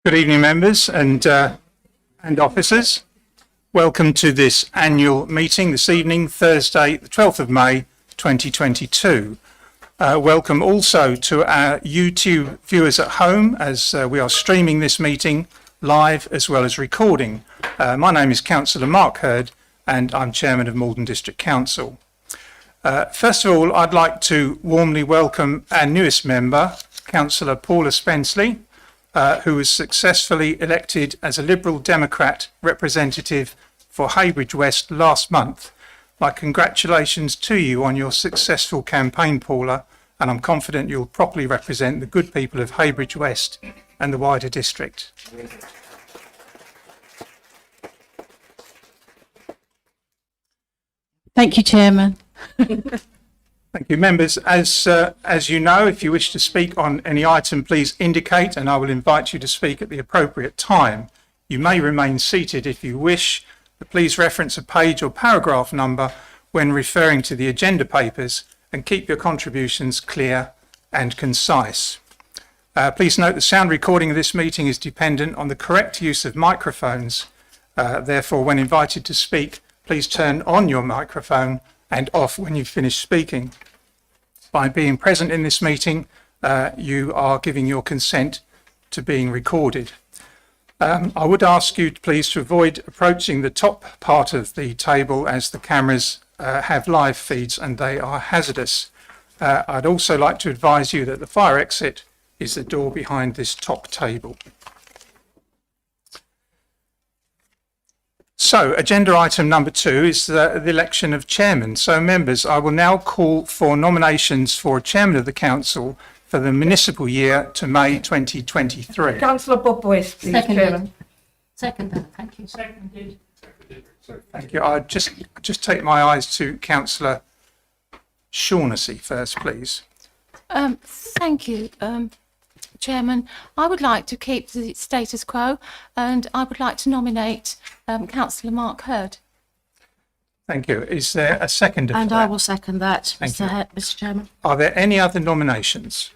Good evening, members and officers. Welcome to this annual meeting this evening, Thursday, the 12th of May, 2022. Welcome also to our YouTube viewers at home as we are streaming this meeting live as well as recording. My name is Councillor Mark Hurd and I'm Chairman of Malden District Council. First of all, I'd like to warmly welcome our newest member, Councillor Paula Spenceley, who was successfully elected as a Liberal Democrat representative for Heybridge West last month. My congratulations to you on your successful campaign, Paula, and I'm confident you'll properly represent the good people of Heybridge West and the wider district. Thank you, Chairman. Thank you, members. As you know, if you wish to speak on any item, please indicate and I will invite you to speak at the appropriate time. You may remain seated if you wish, but please reference a page or paragraph number when referring to the agenda papers and keep your contributions clear and concise. Please note the sound recording of this meeting is dependent on the correct use of microphones. Therefore, when invited to speak, please turn on your microphone and off when you finish speaking. By being present in this meeting, you are giving your consent to being recorded. I would ask you please to avoid approaching the top part of the table as the cameras have live feeds and they are hazardous. I'd also like to advise you that the fire exit is the door behind this top table. So, agenda item number 2 is the election of chairman. So, members, I will now call for nominations for chairman of the council for the municipal year to May 2023. Councillor Bob Boyce, please, Chairman. Seconded. Thank you. Seconded. Thank you. I'll just take my eyes to Councillor Shaughnessy first, please. Thank you, Chairman. I would like to keep the status quo and I would like to nominate Councillor Mark Hurd. Thank you. Is there a seconder? And I will second that, Thank you. Mr. Chairman. Are there any other nominations?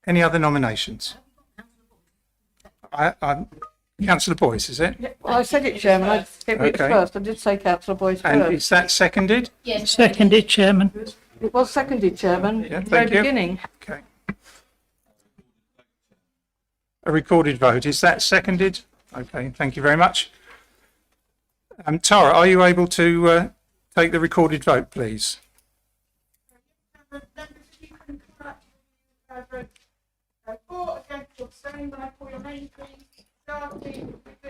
Any other nominations? Councillor Boyce, is it? Yeah, well, I said it, Chairman. I gave it Okay. first. I did say Councillor Boyce And first. is that seconded? Yes. Seconded, Chairman. It was seconded, Chairman, Yeah, at the very thank you. beginning. Okay. A recorded vote. Is that seconded? Okay, thank you very much. Tara, are you able to take the recorded vote, please? For, against, or abstaining when I call your name, please. Starting with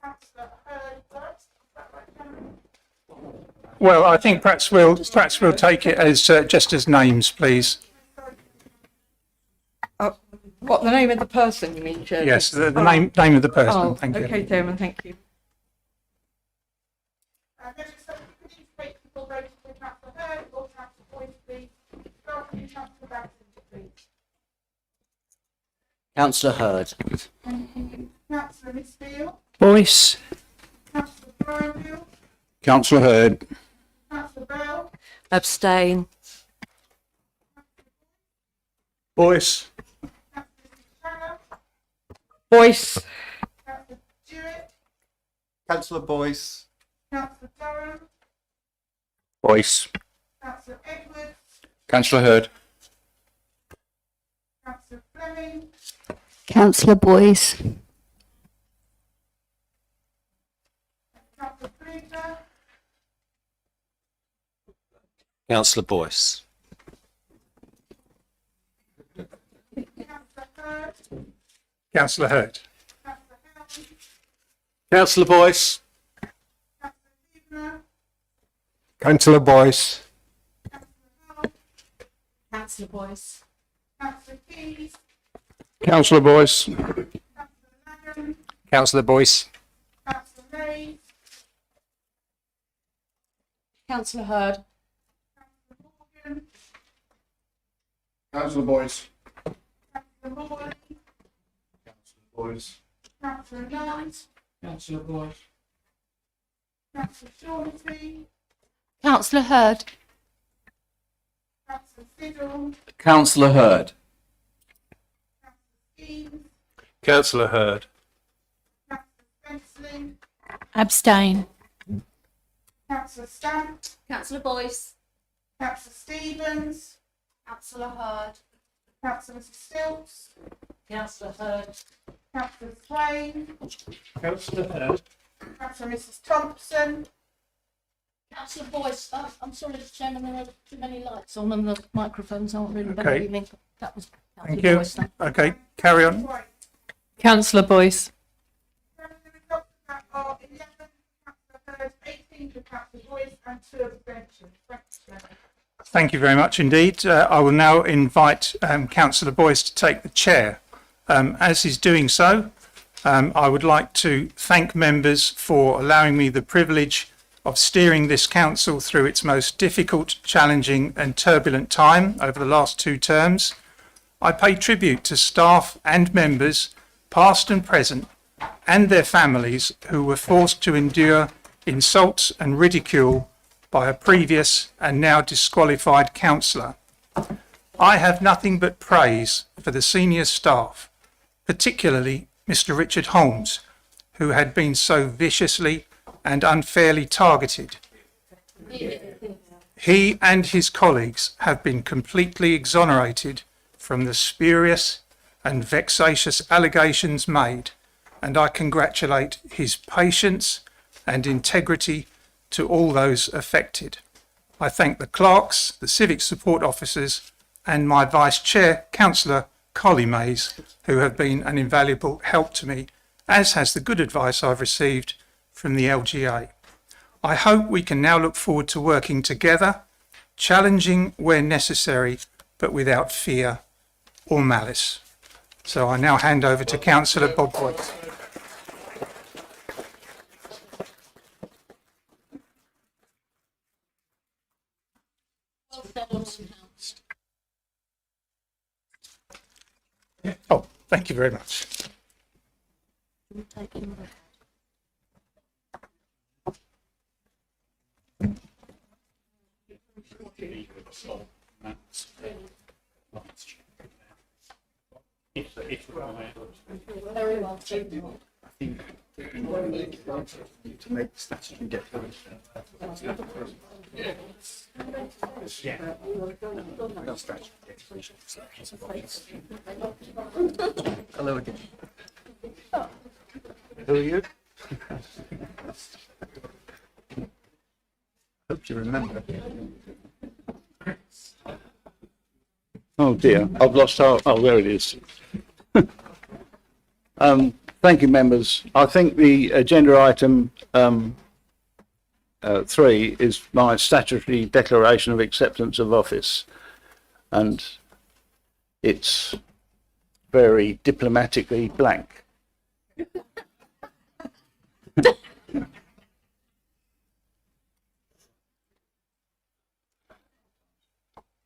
Councillor Hurd first. Is that right, Chairman? Well, I think perhaps we'll take it as just as names, please. What, the name of the person, you mean, Chairman? Yes, the name of the person. Oh, Thank okay, you. Chairman, thank you. Legislative Committee, take people voting for Councillor Hurd or Councillor Boyce, please. Starting with Councillor Bassett, please. Councillor Hurd. Councillor Misfield, Boyce. Councillor Brownfield, Councillor Hurd. Councillor Bell, Abstain. Boyce. Tanner, Boyce. Councillor Jewett, Councillor Boyce. Councillor Durham, Boyce. Councillor Edwards, Councillor Hurd. Councillor Fleming, Councillor Boyce. Councillor Fleeter, Councillor Boyce. Councillor Hurd, Councillor Hurd. Councillor Howard, Councillor Boyce. Councillor Huebner, Councillor Boyce. Councillor Boyce. Councillor Keys, Councillor Boyce. Councillor Langham, Councillor Boyce. Councillor Mays, Councillor Hurd. Morgan, Councillor Boyce. Councillor Morley, Boyce. Councillor Knight, Councillor Boyce. Councillor Shaughnessy, Councillor Hurd. Councillor Fiddle, Councillor Hurd. Eames, Councillor Hurd. Councillor Spenceley, Abstain. Councillor Stamp, Councillor Boyce. Councillor Stevens, Councillor Hurd. Councillor Stilts, Councillor Hurd. Councillor Swain, Councillor Hurd. Councillor Mrs Thompson, Councillor Boyce. I'm sorry, Mr Chairman, there are too many lights on and the microphones aren't really Okay. behaving. That was Thank Councillor you. Boyce. Okay, carry on. White. Councillor Boyce. Members of the document are 11, Councillor Hurd, 18 for Councillor Boyce and 2 abstentions. Thank you, Chairman. Thank you very much indeed. I will now invite Councillor Boyce to take the chair. As he's doing so, I would like to thank members for allowing me the privilege of steering this council through its most difficult, challenging and turbulent time over the last 2 terms. I pay tribute to staff and members, past and present, and their families who were forced to endure insults and ridicule by a previous and now disqualified councillor. I have nothing but praise for the senior staff, particularly Mr. Richard Holmes, who had been so viciously and unfairly targeted. He and his colleagues have been completely exonerated from the spurious and vexatious allegations made, and I congratulate his patience and integrity to all those affected. I thank the clerks, the civic support officers, and my vice chair, Councillor Collie Mays, who have been an invaluable help to me, as has the good advice I've received from the LGA. I hope we can now look forward to working together, challenging where necessary, but without fear or malice. So I now hand over to Councillor Bob Boyce. Oh, thank you very much. Very well. To make the statutory declaration. Hello again. Who are you? Hope you remember. Oh dear, I've lost how, oh, there it is. Thank you, members. I think the agenda item 3 is my statutory declaration of acceptance of office. And it's very diplomatically blank.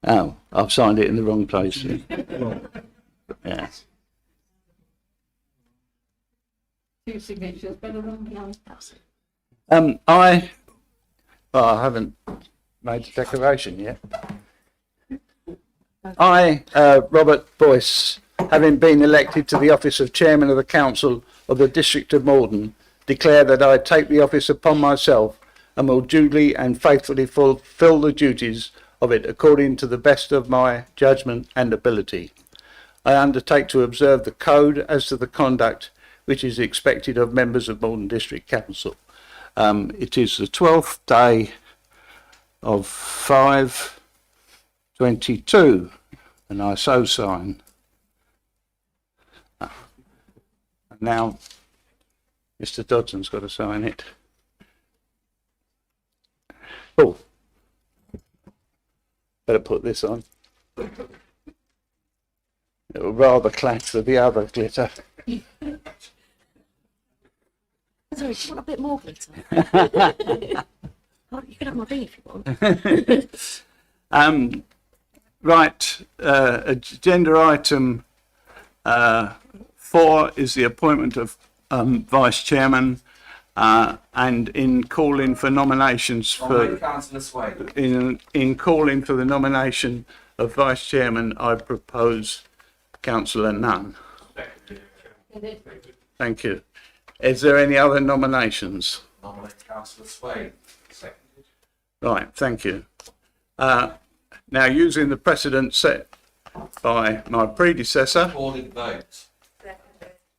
Oh, I've signed it in the wrong place. Yeah. 2 signatures, better than none. I haven't made the declaration yet. I, Robert Boyce, having been elected to the office of Chairman of the Council of the District of Malden, declare that I take the office upon myself and will duly and faithfully fulfil the duties of it according to the best of my judgment and ability. I undertake to observe the code as to the conduct which is expected of members of Malden District Council. It is the 12th day of 5/22, and I so sign. And now Mr. Dodson's got to sign it. Oh, better put this on. It will rather clash with the other glitter. Sorry, do you want a bit more glitter? Oh, you can have my bean if you want. Right, agenda item 4 is the appointment of vice chairman, and in calling for nominations for in calling for the nomination of vice chairman, I propose Councillor Nunn. Thank you. Is there any other nominations? Nominate Councillor Swain. Seconded. Right, thank you. Now, using the precedent set by my predecessor, Recorded vote.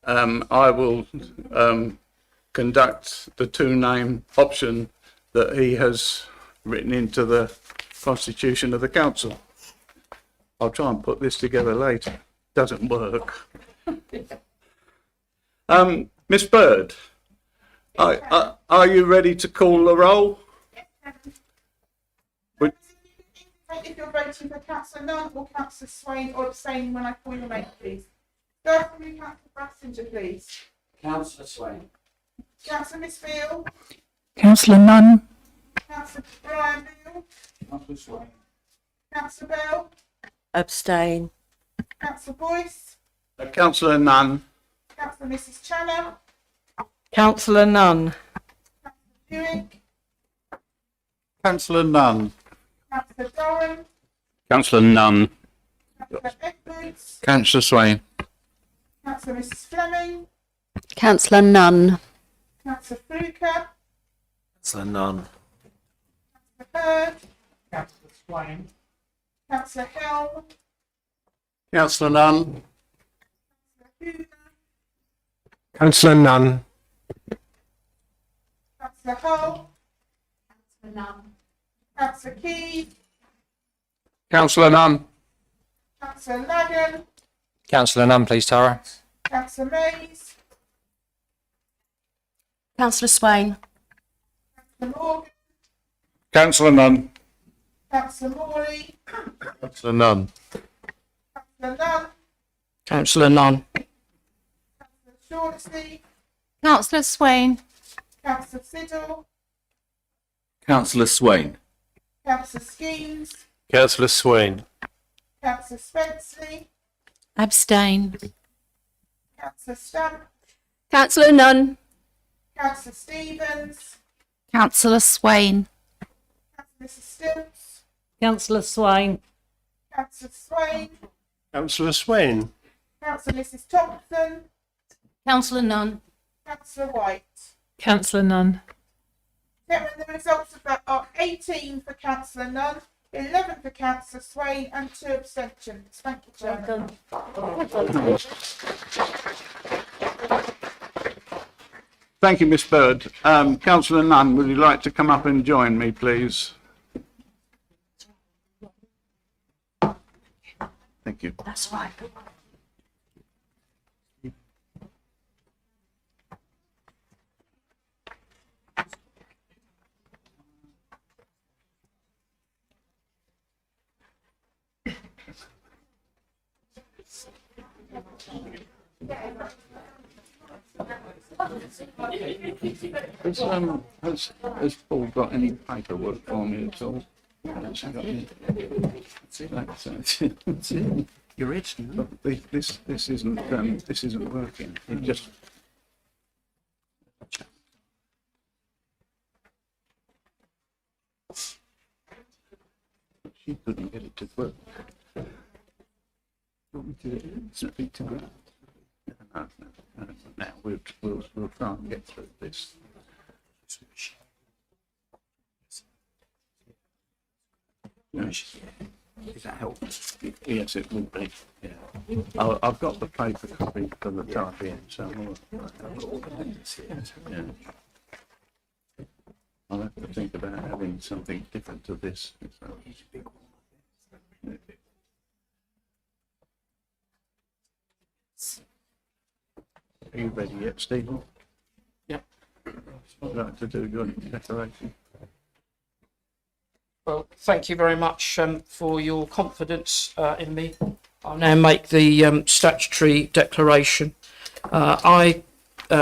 I will conduct the two-name option that he has written into the constitution of the council. I'll try and put this together later. Doesn't work. Miss Bird, are you ready to call the roll? Would- If you're voting for Councillor Nunn or Councillor Swain or abstaining when I call your name, please. Starting with Councillor Brassinger, please. Councillor Swain. Councillor Miss Beale. Councillor Nunn. Councillor Brian Beale. Councillor Swain. Councillor Bell. Abstain. Councillor Boyce. Councillor Nunn. Councillor Mrs Channer. Councillor Nunn. Buick. Councillor Nunn. Councillor Doran. Councillor Nunn. Councillor Edwards. Councillor Swain. Councillor Mrs Fleming. Councillor Nunn. Councillor Fluker. Councillor Nunn. Councillor Hurd. Councillor Swain. Councillor Helm. Councillor Nunn. Hoover. Councillor Nunn. Councillor Hull. Councillor Nunn. Councillor Key. Councillor Nunn. Councillor Lagan. Councillor Nunn, please, Tara. Councillor Mays. Councillor Swain. Councillor Morgan. Councillor Nunn. Councillor Morley. Councillor Nunn. Councillor Nunn. Councillor Nunn. Councillor Shaughnessy. Councillor Swain. Councillor Siddle. Councillor Swain. Councillor Skeens. Councillor Swain. Councillor Spenceley. Abstain. Councillor Stump. Councillor Nunn. Councillor Stevens. Councillor Swain. Councillor Mrs Stilts. Councillor Swain. Councillor Swain. Councillor Swain. Councillor Mrs Thompson. Councillor Nunn. Councillor White. Councillor Nunn. Chairman, the results of that are 18 for Councillor Nunn, 11 for Councillor Swain and 2 abstentions. Thank you, Chairman. Thank you, Miss Bird. Councillor Nunn, would you like to come up and join me, please? Thank you. That's right. Has Paul got any paperwork for me at all? Has he got any? That's it. You're it. This isn't working. It just. She couldn't get it to work. Want me to speak to her? No. Now we'll try and get through this. No, Does that help? yes, it will be. Yeah, I've got the paper copy for the type in, so yeah. I'll have to think about having something different to this. Are you ready yet, Stephen? Yep. I'd like to do your declaration. Well, thank you very much for your confidence in me. I'll now make the statutory declaration. I,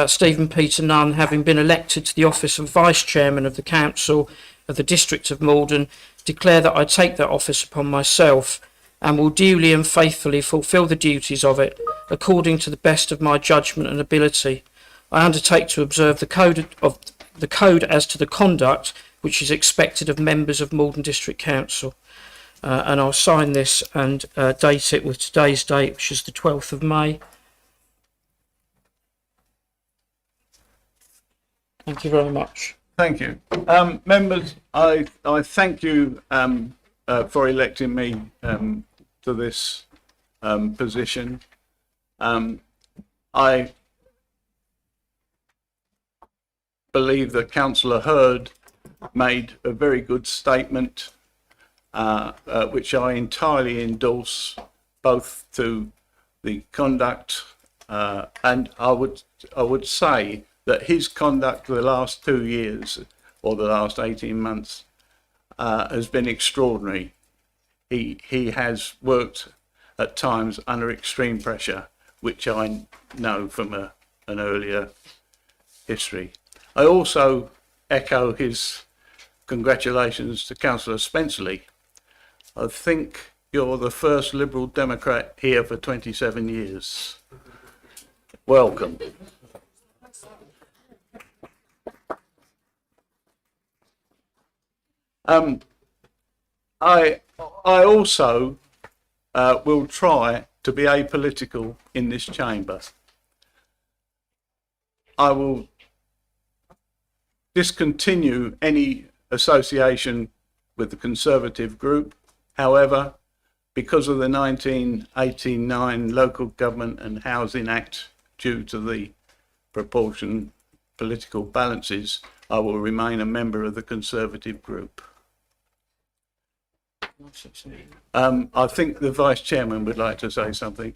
Stephen Peter Nunn, having been elected to the office of Vice Chairman of the Council of the District of Malden, declare that I take that office upon myself and will duly and faithfully fulfil the duties of it according to the best of my judgment and ability. I undertake to observe the code as to the conduct which is expected of members of Malden District Council. And I'll sign this and date it with today's date, which is the 12th of May. Thank you very much. Thank you. Members, I thank you for electing me to this position. I believe that Councillor Hurd made a very good statement, which I entirely endorse, both to the conduct and I would say that his conduct for the last 2 years or the last 18 months has been extraordinary. He has worked at times under extreme pressure, which I know from an earlier history. I also echo his congratulations to Councillor Spencerley. I think you're the first Liberal Democrat here for 27 years. Welcome. I also will try to be apolitical in this chamber. I will discontinue any association with the Conservative group. However, because of the 1989 Local Government and Housing Act, due to the proportion political balances, I will remain a member of the Conservative group. I think the Vice Chairman would like to say something.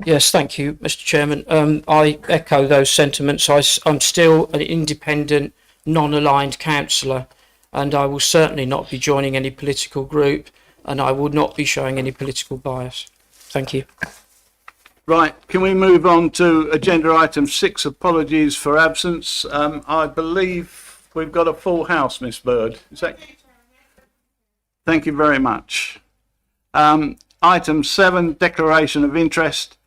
Yes, thank you, Mr. Chairman. I echo those sentiments. I'm still an independent, non-aligned councillor, and I will certainly not be joining any political group, and I will not be showing any political bias. Thank you. Right, can we move on to agenda item 6, apologies for absence. I believe we've got a full house, Miss Bird. Is that? Thank you very much. Item 7, declaration of interest,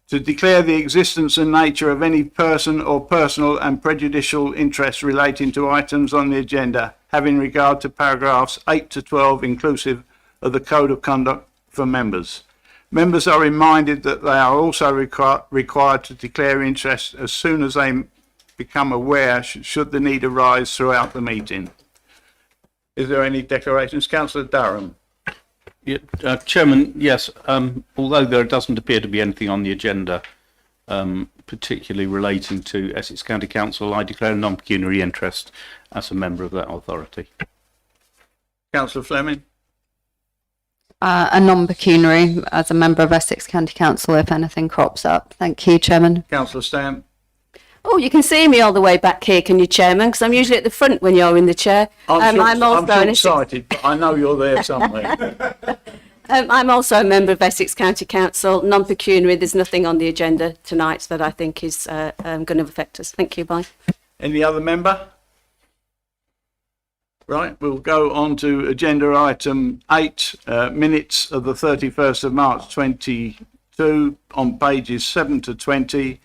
to declare the existence and nature of any person or personal and prejudicial interest relating to items on the agenda, having regard to paragraphs 8 to 12 inclusive of the Code of Conduct for members. Members are reminded that they are also required to declare interest as soon as they become aware, should the need arise throughout the meeting. Is there any declarations? Councillor Durham. Yeah, Chairman, yes, although there doesn't appear to be anything on the agenda particularly relating to Essex County Council, I declare a non-pecuniary interest as a member of that authority. Councillor Fleming. A non-pecuniary as a member of Essex County Council if anything crops up. Thank you, Chairman. Councillor Stamp. Oh, you can see me all the way back here, can you, Chairman? Because I'm usually at the front when you're in the chair. I'm short-sighted, but I know you're there somewhere. I'm also a member of Essex County Council, non-pecuniary. There's nothing on the agenda tonight that I think is going to affect us. Thank you, bye. Any other member? Right, we'll go on to agenda item 8, minutes of the 31st of March 22 on pages 7 to 20.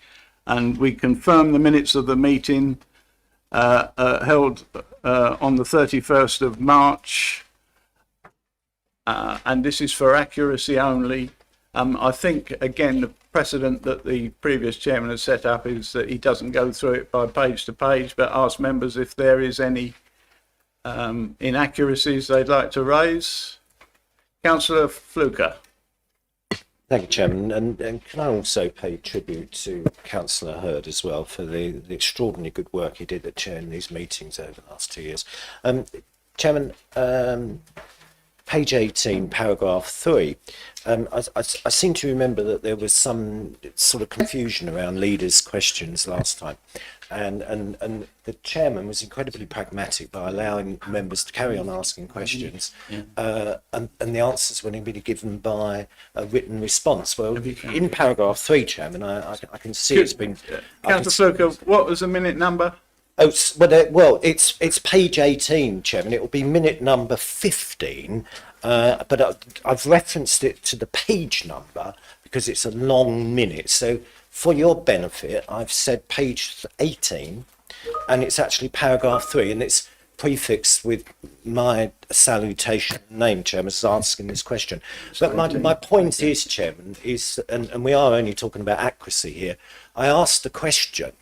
And we confirm the minutes of the meeting held on the 31st of March. And this is for accuracy only. I think, again, the precedent that the previous chairman has set up is that he doesn't go through it by page to page, but ask members if there is any inaccuracies they'd like to raise. Councillor Fluker. Thank you, Chairman. And can I also pay tribute to Councillor Hurd as well for the extraordinarily good work he did at chairing these meetings over the last 2 years. Chairman, page 18, paragraph 3, I seem to remember that there was some sort of confusion around leaders' questions last time. And the chairman was incredibly pragmatic by allowing members to carry on asking questions, and the answers were really given by a written response. Well, in paragraph 3, Chairman, I can see it's been. Councillor Fluker, what was the minute number? Oh, well, it's page 18, Chairman. It will be minute number 15, but I've referenced it to the page number because it's a long minute. So for your benefit, I've said page 18, and it's actually paragraph 3, and it's prefixed with my salutation name, Chairman, is asking this question. But my point is, Chairman, is, and we are only talking about accuracy here, I asked the question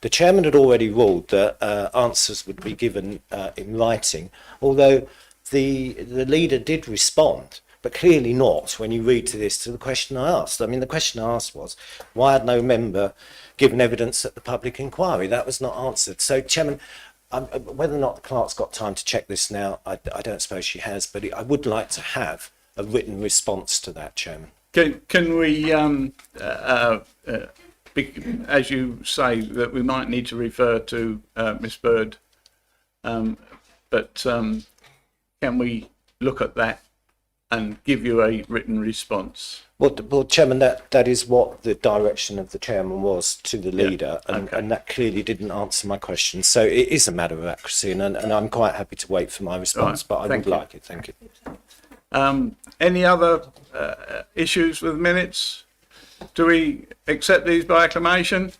The chairman had already ruled that answers would be given in writing, although the leader did respond, but clearly not when you read to the question I asked. I mean, the question I asked was, why had no member given evidence at the public inquiry? That was not answered. So, Chairman, whether or not the clerk's got time to check this now, I don't suppose she has, but I would like to have a written response to that, Chairman. Can we, as you say, that we might need to refer to Miss Bird, but can we look at that and give you a written response? Well, Chairman, that is what the direction of the chairman was to the leader, and that clearly didn't answer my question. So it is a matter of accuracy, and I'm quite happy to wait for my response, but I would like it. Thank you. Any other issues with minutes? Do we accept these by acclamation?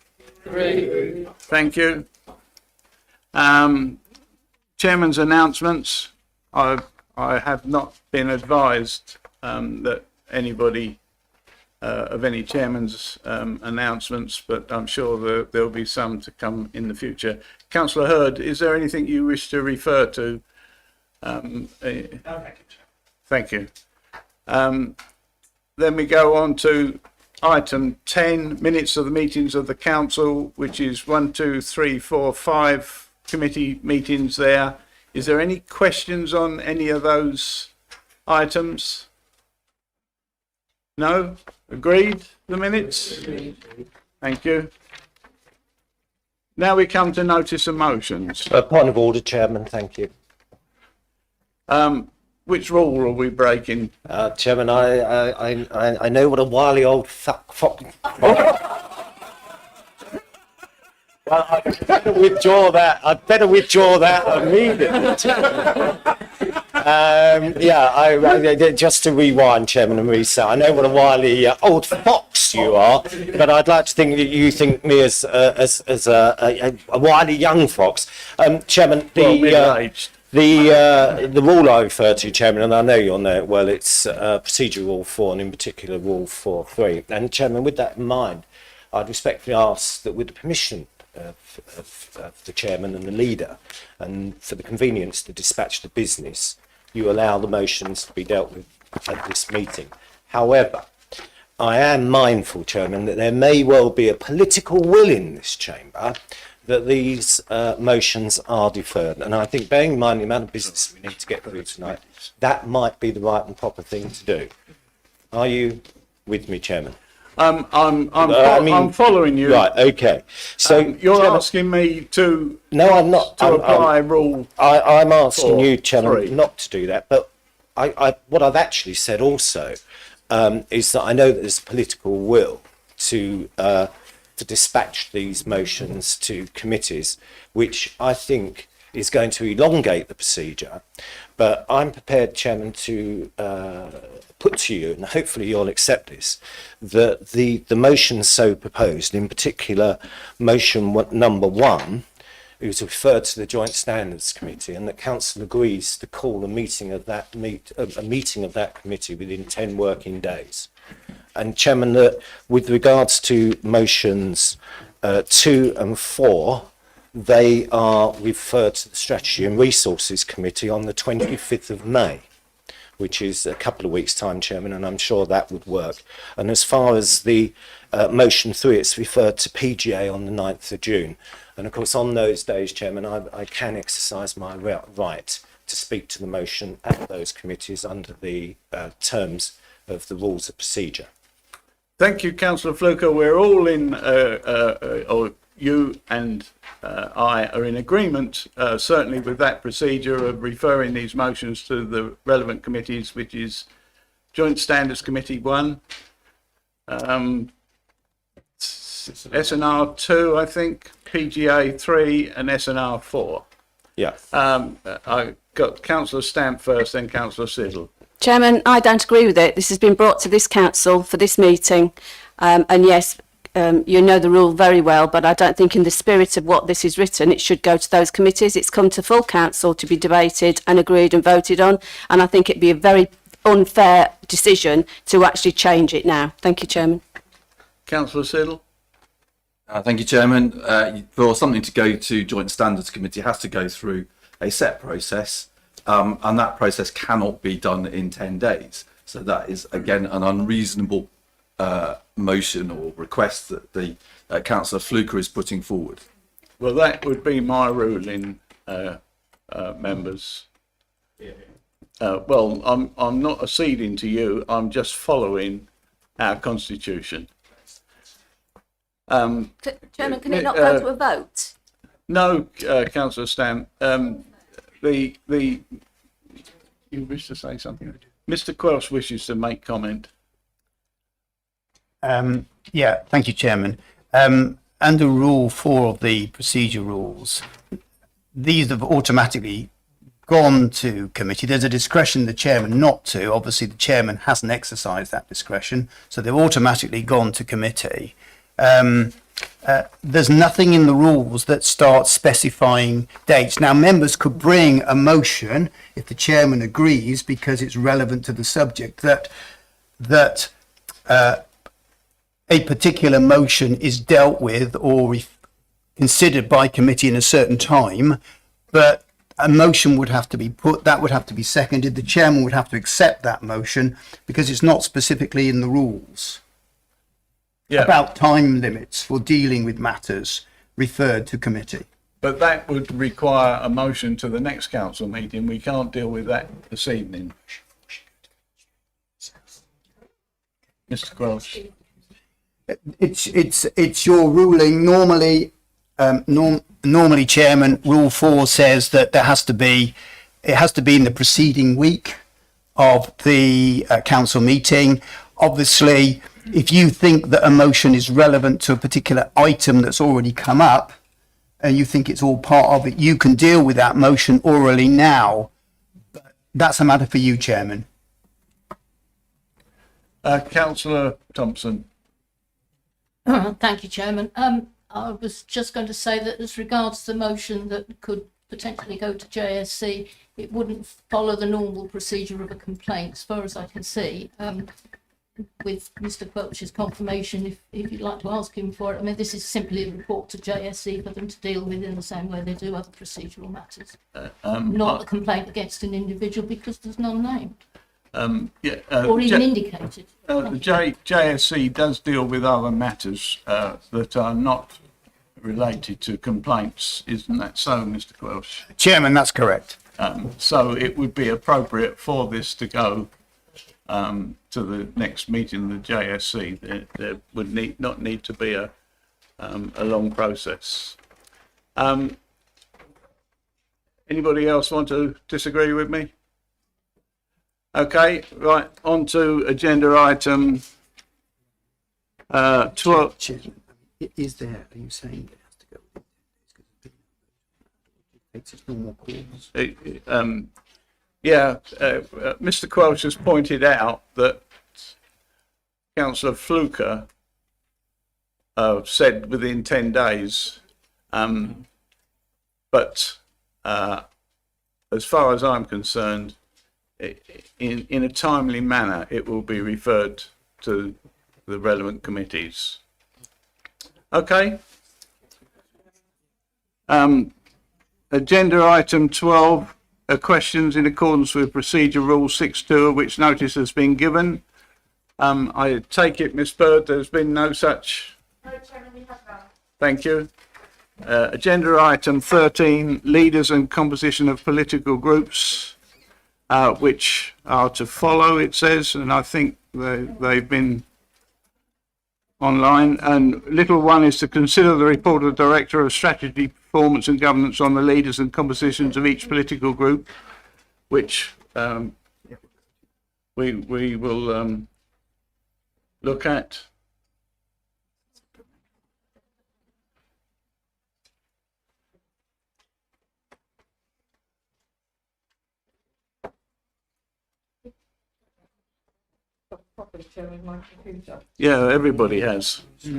Agree. Thank you. Chairman's announcements. I have not been advised that anybody of any chairman's announcements, but I'm sure there'll be some to come in the future. Councillor Hurd, is there anything you wish to refer to? Thank you. Then we go on to item 10, minutes of the meetings of the council, which is 1, 2, 3, 4, 5 committee meetings there. Is there any questions on any of those items? No? Agreed, the minutes? Thank you. Now we come to notice of motions. Point of order, Chairman. Thank you. Which rule are we breaking? Chairman, I know what a wily old fuck. Well, I'd better withdraw that immediately. Just to rewind, Chairman, and reset. I know what a wily old fox you are, but I'd like to think that you think me as a wily young fox. Chairman, the rule I refer to, Chairman, and I know you'll know it well, it's Procedure Rule 4, and in particular Rule 4.3. And Chairman, with that in mind, I'd respectfully ask that, with the permission of the chairman and the leader, and for the convenience to dispatch the business, you allow the motions to be dealt with at this meeting. However, I am mindful, Chairman, that there may well be a political will in this chamber that these motions are deferred, and I think, bearing in mind the amount of business we need to get through tonight, that might be the right and proper thing to do. Are you with me, Chairman? I'm following you. Right. Okay. So you're Chairman, asking me to? No, I'm not. To apply rule. I'm asking you, Chairman, 3. not to do that. But what I've actually said also is that I know that there's a political will to dispatch these motions to committees, which I think is going to elongate the procedure. But I'm prepared, Chairman, to put to you, and hopefully you'll accept this, that the motions so proposed, in particular motion number 1, it was referred to the Joint Standards Committee, and that Council agrees to call a meeting of that committee within 10 working days. And Chairman, that with regards to motions 2 and 4, they are referred to the Strategy and Resources Committee on the 25th of May, which is a couple of weeks' time, Chairman, and I'm sure that would work. And as far as the motion 3, it's referred to PGA on the 9th of June. And of course, on those days, Chairman, I can exercise my right to speak to the motion at those committees under the terms of the rules of procedure. Thank you, Councillor Fluker. We're all in, or you and I are in agreement, certainly with that procedure of referring these motions to the relevant committees, which is Joint Standards Committee 1, S&R 2, I think, PGA 3, and S&R 4. Yeah. I got Councillor Stamp first, then Councillor Siddle. Chairman, I don't agree with it. This has been brought to this council for this meeting, and yes, you know the rule very well, but I don't think in the spirit of what this is written, it should go to those committees. It's come to full council to be debated and agreed and voted on, and I think it'd be a very unfair decision to actually change it now. Thank you, Chairman. Councillor Siddle. Thank you, Chairman. For something to go to Joint Standards Committee, it has to go through a set process, and that process cannot be done in 10 days. So that is, again, an unreasonable motion or request that the Councillor Fluker is putting forward. Well, that would be my ruling, members. Well, I'm not acceding to you. I'm just following our constitution. Chairman, can it not go to a vote? No, Councillor Stamp. You wish to say something? Mr. Quelch wishes to make comment. Yeah, thank you, Chairman. Under Rule 4 of the procedure rules, these have automatically gone to committee. There's a discretion the chairman not to. Obviously, the chairman hasn't exercised that discretion, so they've automatically gone to committee. There's nothing in the rules that starts specifying dates. Now, members could bring a motion if the chairman agrees, because it's relevant to the subject, that a particular motion is dealt with or considered by committee in a certain time, but a motion would have to be put, that would have to be seconded. The chairman would have to accept that motion because it's not specifically in the rules. Yeah. About time limits for dealing with matters referred to committee. But that would require a motion to the next council meeting. We can't deal with that this evening. Mr. Quelch. It's your ruling. Normally, normally, Chairman, Rule 4 says that it has to be in the preceding week of the council meeting. Obviously, if you think that a motion is relevant to a particular item that's already come up, and you think it's all part of it, you can deal with that motion orally now. But that's a matter for you, Chairman. Councillor Thompson. Thank you, Chairman. I was just going to say that as regards the motion that could potentially go to JSC, it wouldn't follow the normal procedure of a complaint, as far as I can see. With Mr. Quelch's confirmation, if you'd like to ask him for it. I mean, this is simply a report to JSC for them to deal with in the same way they do other procedural matters. Not a complaint against an individual, because there's none named. Or even indicated. The JSC does deal with other matters that are not related to complaints. Isn't that so, Mr. Quelch? Chairman, that's correct. So it would be appropriate for this to go to the next meeting of the JSC. There would not need to be a long process. Anybody else want to disagree with me? Okay, right, on to agenda item 12. Is there, are you saying it has to go within 10 days? Takes its normal course. Mr. Quelch has pointed out that Councillor Fluker said within 10 days, but as far as I'm concerned, in a timely manner, it will be referred to the relevant committees. Okay. Agenda item 12, questions in accordance with procedure rule 6.2, of which notice has been given. I take it, Miss Bird, there's been no such. No, Chairman, we have none. Thank you. Agenda item 13, leaders and composition of political groups, which are to follow, it says, and I think they've been online. And little one is to consider the report of the Director of Strategy, Performance and Governance on the leaders and compositions of each political group, which we will look at. Yeah, everybody has. It's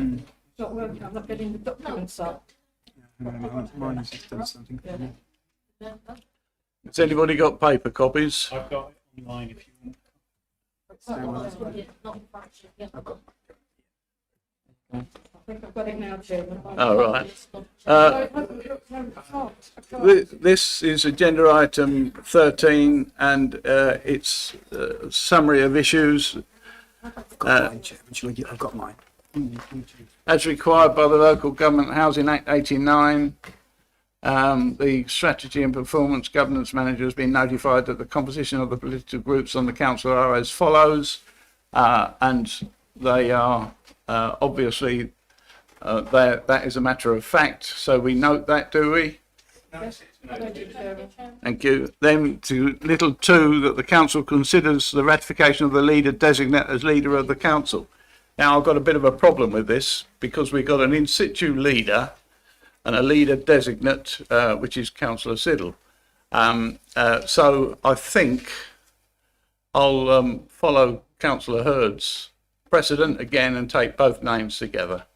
not working. I'm not getting the documents up. Mine has done something for me. Has anybody got paper copies? I've got it online if you want. think I've got it now, Chairman. Oh, right. This is agenda item 13 and it's summary of issues I've got mine, Chairman. I've got mine. as required by the Local Government Housing Act 89. The strategy and performance governance manager has been notified that the composition of the political groups on the council are as follows, and they are obviously that is a matter of fact. So we note that, do we? Thank you. Then to little 2, that the council considers the ratification of the leader designate as leader of the council. Now I've got a bit of a problem with this because we've got an in situ leader and a leader designate, which is Councillor Siddle. So I think I'll follow Councillor Hurd's precedent again and take both names together.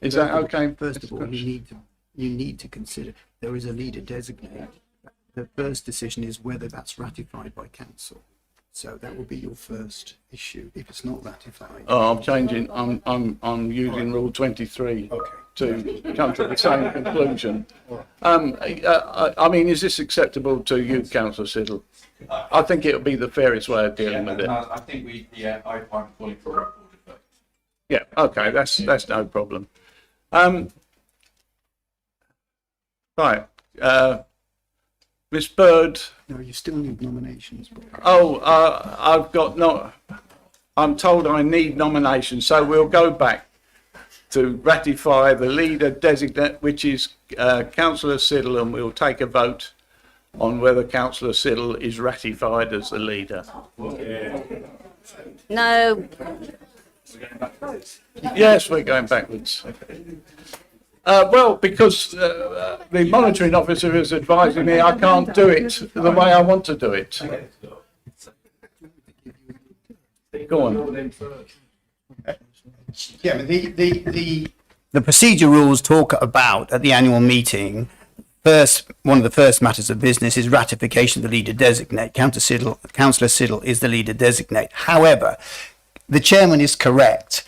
Is that okay? First of all, you need to consider there is a leader designate. The first decision is whether that's ratified by council. So that will be your first issue. If it's not ratified, Oh, I'm changing. I'm using Rule 23 to come to the same conclusion. I mean, is this acceptable to you, Councillor Siddle? I think it would be the fairest way of dealing with it. I think I'm calling for a recorded vote. Yeah, okay, that's no problem. Right, Miss Bird. no, you still need nominations. Oh, I've got no. I'm told I need nominations, so we'll go back to ratify the leader designate, which is Councillor Siddle, and we'll take a vote on whether Councillor Siddle is ratified as the leader. No. Yes, we're going backwards. Well, because the monitoring officer is advising me I can't do it the way I want to do it. Go on. Yeah, but the procedure rules talk about at the annual meeting. One of the first matters of business is ratification of the leader designate. Councillor Siddle is the leader designate. However, the chairman is correct.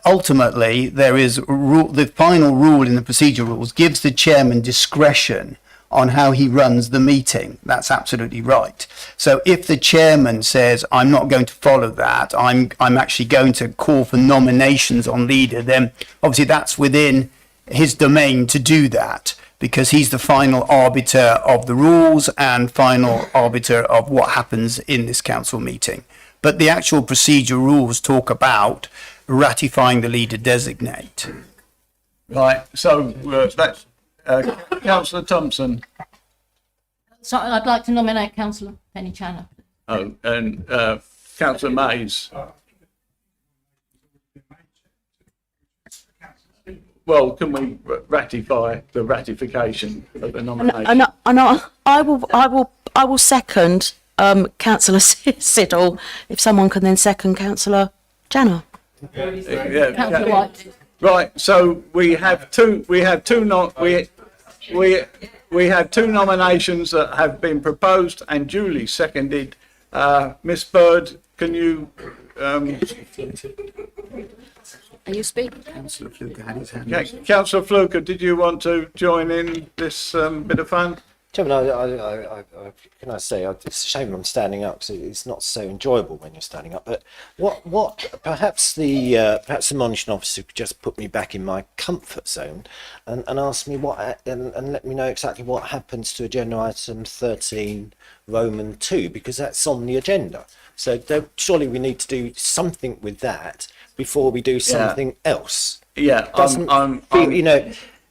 Ultimately, there is the final rule in the procedure rules gives the chairman discretion on how he runs the meeting. That's absolutely right. So if the chairman says, I'm not going to follow that, I'm actually going to call for nominations on leader, then obviously that's within his domain to do that, because he's the final arbiter of the rules and final arbiter of what happens in this council meeting. But the actual procedure rules talk about ratifying the leader designate. Right, so that's Councillor Thompson. So I'd like to nominate Councillor Penny Channer. Oh, and Councillor Mays. Well, can we ratify the ratification of the nomination? I will second Councillor Siddle, if someone can then second Councillor Janner. Yeah, Councillor White. right. So we have two nominations that have been proposed and duly seconded. Miss Bird, can you? Are you speaking? Councillor Fluker had his hand Okay, Councillor Fluker, did you want to join in this bit of fun? Chairman, can I say, it's a shame I'm standing up because it's not so enjoyable when you're standing up. But what perhaps the monitoring officer could just put me back in my comfort zone and ask me and let me know exactly what happens to agenda item 13 Roman 2, because that's on the agenda. So surely we need to do something with that before we do something else. Yeah,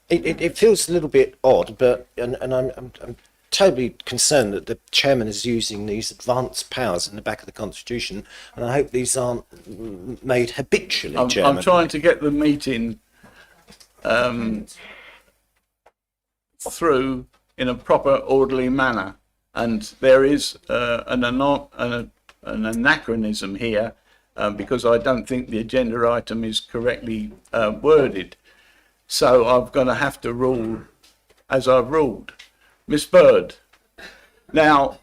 It feels a little bit odd, but I'm totally concerned that the chairman is using these advanced powers in the back of the constitution, and I hope these aren't made habitually. Chairman, I'm trying to get the meeting through in a proper, orderly manner, and there is an anachronism here because I don't think the agenda item is correctly worded. So I'm going to have to rule as I've ruled. Miss Bird. Now,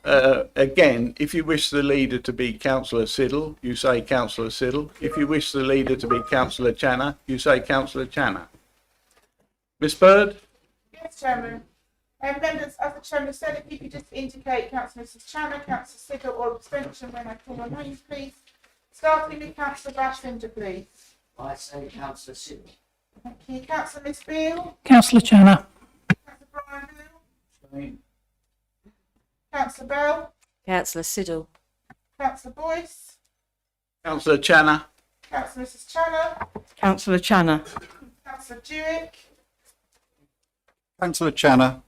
again, if you wish the leader to be Councillor Siddle, you say Councillor Siddle. If you wish the leader to be Councillor Channer, you say Councillor Channer. Miss Bird? Yes, Chairman. Members, as the Chairman said, if you could just indicate Councillor Mrs Channer, Councillor Siddle or abstention when I call your names, please. Starting with Councillor Bashfinger, please. I say Councillor Siddle. Thank you. Councillor Miss Beale. Councillor Channer. Councillor Brian Beale. Councillor Bell. Councillor Siddle. Councillor Boyce. Councillor Channer? Councillor Mrs Channer. Councillor Channer. Councillor Dewick. Councillor Channer.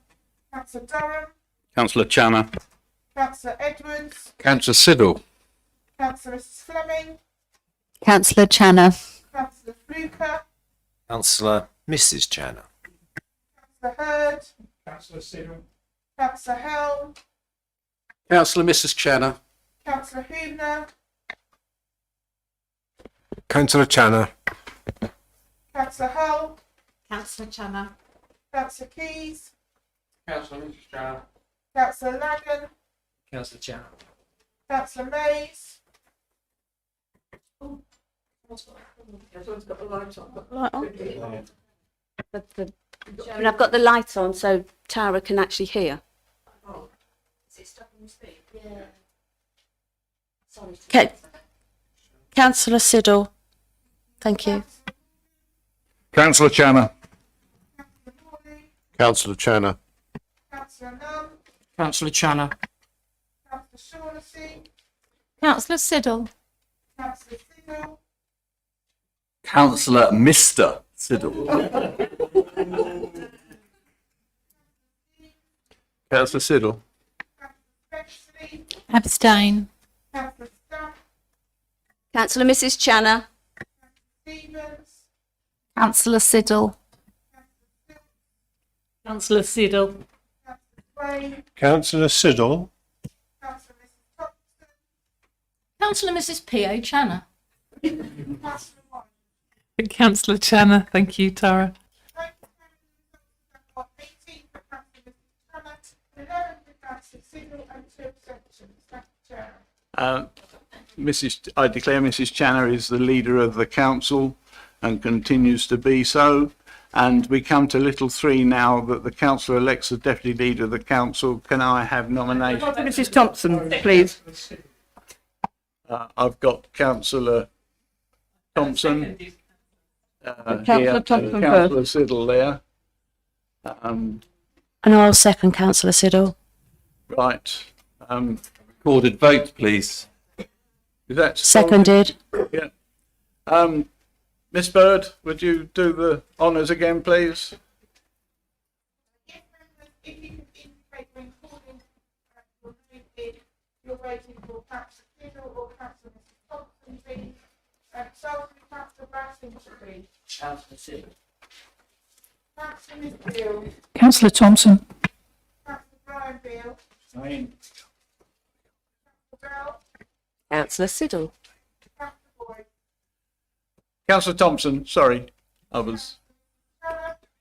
Councillor Durham. Councillor Channer. Councillor Edwards. Councillor Siddle. Councillor Mrs Fleming. Councillor Channer. Councillor Fluker. Councillor Mrs Channer. Councillor Hurd. Councillor Siddle. Councillor Hell. Councillor Mrs Channer. Councillor Hubner. Councillor Channer. Councillor Hull. Councillor Channer. Councillor Keys. Councillor Mrs Channer. Councillor Lagan. Councillor Channer. Councillor Mays. And I've got the light on so Tara can actually hear. Okay. Councillor Siddle. Thank you. Councillor Channer. Councillor Morley. Councillor Channer. Councillor Nunn. Councillor Channer. Councillor Shaughnessy. Councillor Siddle. Councillor Siddle. Councillor Mr. Siddle. Councillor Siddle. Bexley. Abstain. Councillor Stump. Councillor Mrs Channer. Stevens. Councillor Siddle. Councillor Siddle. Swain. Councillor Siddle. Councillor Mrs Thompson. Councillor Mrs P.A. Channer. Councillor White. Councillor Channer. Thank you, Tara. Thank you, members. I've got 18 for Councillor Mrs Channer, 11 for Councillor Siddle and 2 abstentions. Thank you, Chair. I declare Mrs Channer is the leader of the council and continues to be so. And we come to little 3 now, that the councillor elects the deputy leader of the council. Can I have nominations? Mrs Thompson, please. I've got Councillor Thompson. Councillor Thompson Councillor Siddle there. And I'll second Councillor Siddle. Right. Recorded vote, please. Is that Seconded. Yeah. Miss Bird, would you do the honours again, please? Yes, members, if you could indicate when calling your name in, you're waiting for Councillor Siddle or Councillor Mrs Thompson, please. Starting with Councillor Bashfinger, please. Councillor Siddle. Councillor Miss Beale. Councillor Thompson. Councillor Brian Beale. Councillor Bell. Councillor Siddle. Councillor Boyd. Councillor Thompson, sorry, I was.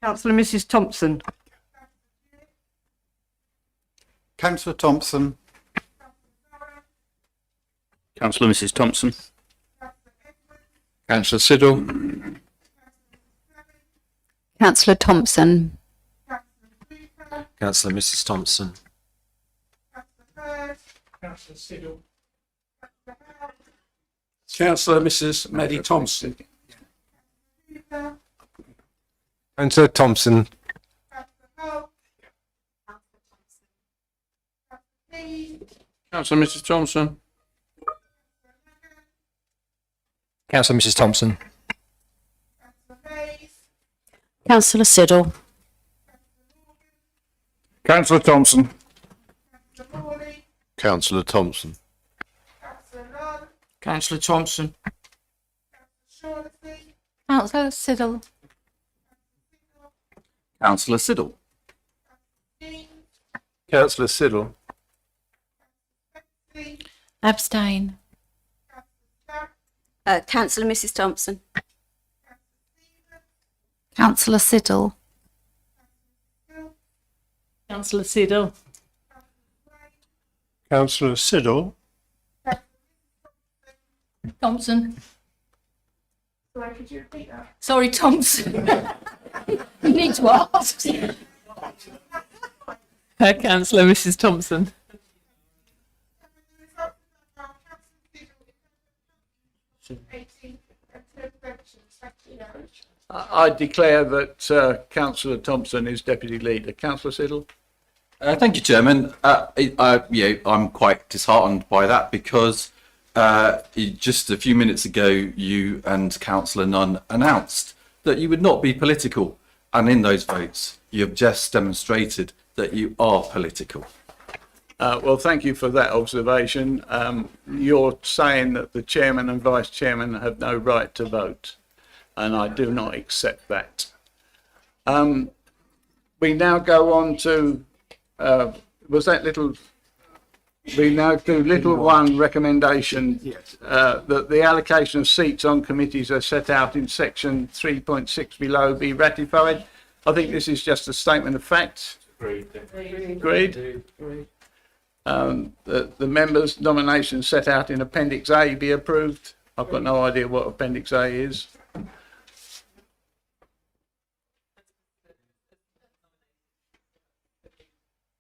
Councillor Mrs Thompson. Councillor Thompson. Councillor Mrs Thompson. Councillor Siddle. Councillor Thompson. Councillor Mrs Thompson. Councillor Siddle. Councillor Mrs Maddie Thompson. Councillor Thompson. Councillor Mrs Thompson. Councillor Mrs Thompson. Councillor Siddle. Councillor Thompson. Councillor Councillor Thompson. Nunn. Councillor Thompson. Shaughnessy. Councillor Siddle. Councillor Siddle. Councillor Siddle. Abstain. Councillor Mrs Thompson. Councillor Siddle. Councillor Siddle. Councillor Siddle. Thompson. Sorry, could you repeat that? Sorry, Thompson. You need to ask. Councillor Mrs Thompson. I declare that Councillor Thompson is deputy leader. Councillor Siddle. Thank you, Chairman. I'm quite disheartened by that because just a few minutes ago, you and Councillor Nunn announced that you would not be political. And in those votes, you have just demonstrated that you are political. Well, thank you for that observation. You're saying that the chairman and vice chairman have no right to vote, and I do not accept that. We now go on to, we now do little one recommendation that the allocation of seats on committees as set out in section 3.6 below be ratified. I think this is just a statement of fact. Agreed. The members' nominations set out in Appendix A be approved. I've got no idea what Appendix A is.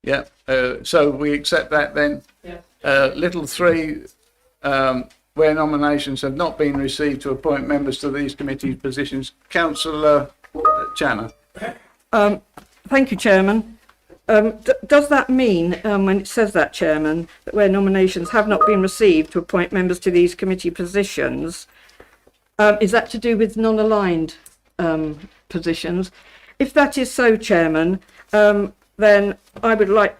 Yeah, so we accept that then. Little 3, where nominations have not been received to appoint members to these committee positions. Councillor Channer. Thank you, Chairman. Does that mean, when it says that, Chairman, that where nominations have not been received to appoint members to these committee positions, is that to do with non-aligned positions? If that is so, Chairman, then I would like,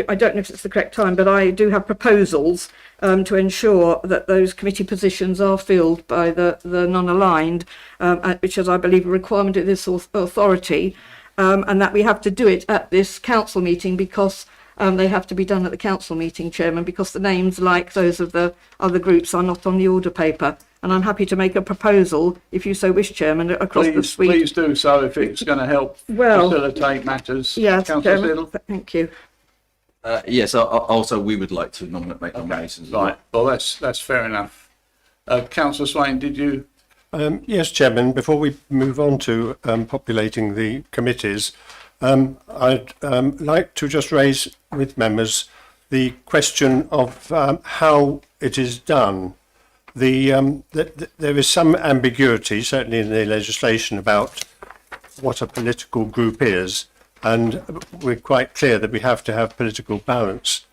I don't know if it's the correct time, but I do have proposals to ensure that those committee positions are filled by the non-aligned, which is, I believe, a requirement of this authority. And that we have to do it at this council meeting because they have to be done at the council meeting, Chairman, because the names, like those of the other groups, are not on the order paper. And I'm happy to make a proposal, if you so wish, Chairman, across the suite. Please do so if it's going to help facilitate matters. Yes, Councillor Chairman. Siddle. Thank you. Yes, also we would like to make nominations. Right, well, that's fair enough. Councillor Swain, did you? Yes, Chairman, before we move on to populating the committees, I'd like to just raise with members the question of how it is done. There is some ambiguity, certainly in the legislation, about what a political group is, and we're quite clear that we have to have political balance.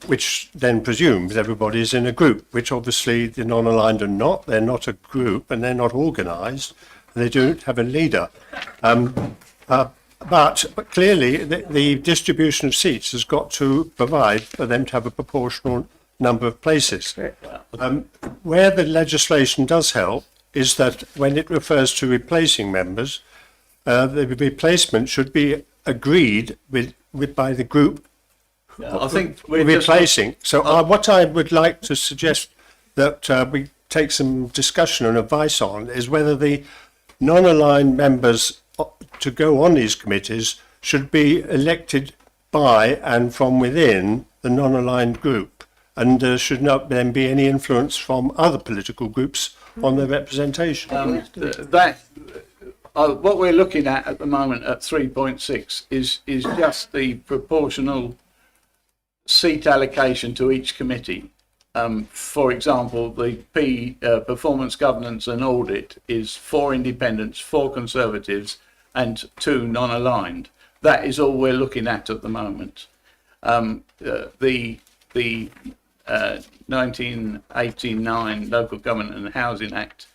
Which then presumes everybody is in a group, which obviously the non-aligned are not. They're not a group and they're not organised, and they don't have a leader. But clearly the distribution of seats has got to provide for them to have a proportional number of places. Where the legislation does help is that when it refers to replacing members, the replacement should be agreed with by the group. I think we're replacing. What I would like to suggest that we take some discussion and advice on is whether the non-aligned members to go on these committees should be elected by and from within the non-aligned group, and there should not then be any influence from other political groups on their representation. What we're looking at the moment at 3.6 is just the proportional seat allocation to each committee. For example, the performance, governance and audit is 4 independents, 4 conservatives and 2 non-aligned. That is all we're looking at the moment. The 1989 Local Government and Housing Act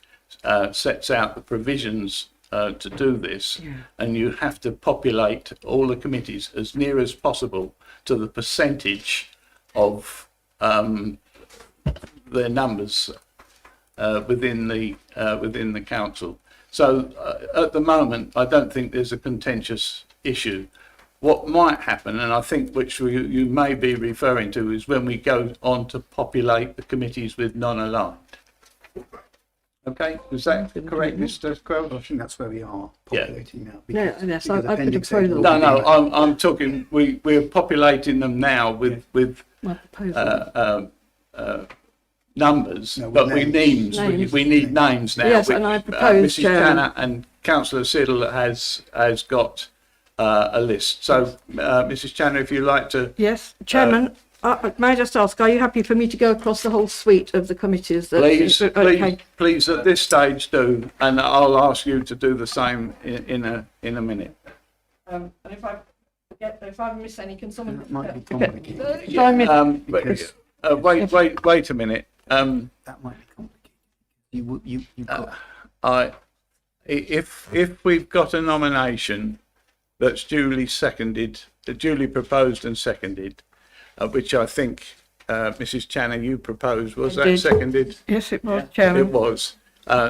sets out the provisions to do this, and you have to populate all the committees as near as possible to the percentage of their numbers within the council. So at the moment, I don't think there's a contentious issue. What might happen, and I think which you may be referring to, is when we go on to populate the committees with non-aligned. Okay, is that correct, Mr. Quells? I think that's where we are Yeah. populating now. Yeah, yes, I put a Appendix A proposal. No, no, I'm talking, we're populating them now with My proposal. numbers, No, with but we names. names, we need names now. Yes, which, and I propose, Mrs. Chairman. Tanner and Councillor Siddle has got a list. So, Mrs. Tanner, if you'd like to, Yes, Chairman, may I just ask, are you happy for me to go across the whole suite of the committees? please, at this stage do, and I'll ask you to do the same in a minute. And if I miss any, can someone? That might be complicated. If I miss, Wait a minute. That might be complicated. You've got. If we've got a nomination that's duly seconded, duly proposed and seconded, which I think, Mrs. Channing, you proposed, was I that did. seconded? yes, it was, It Chairman. was.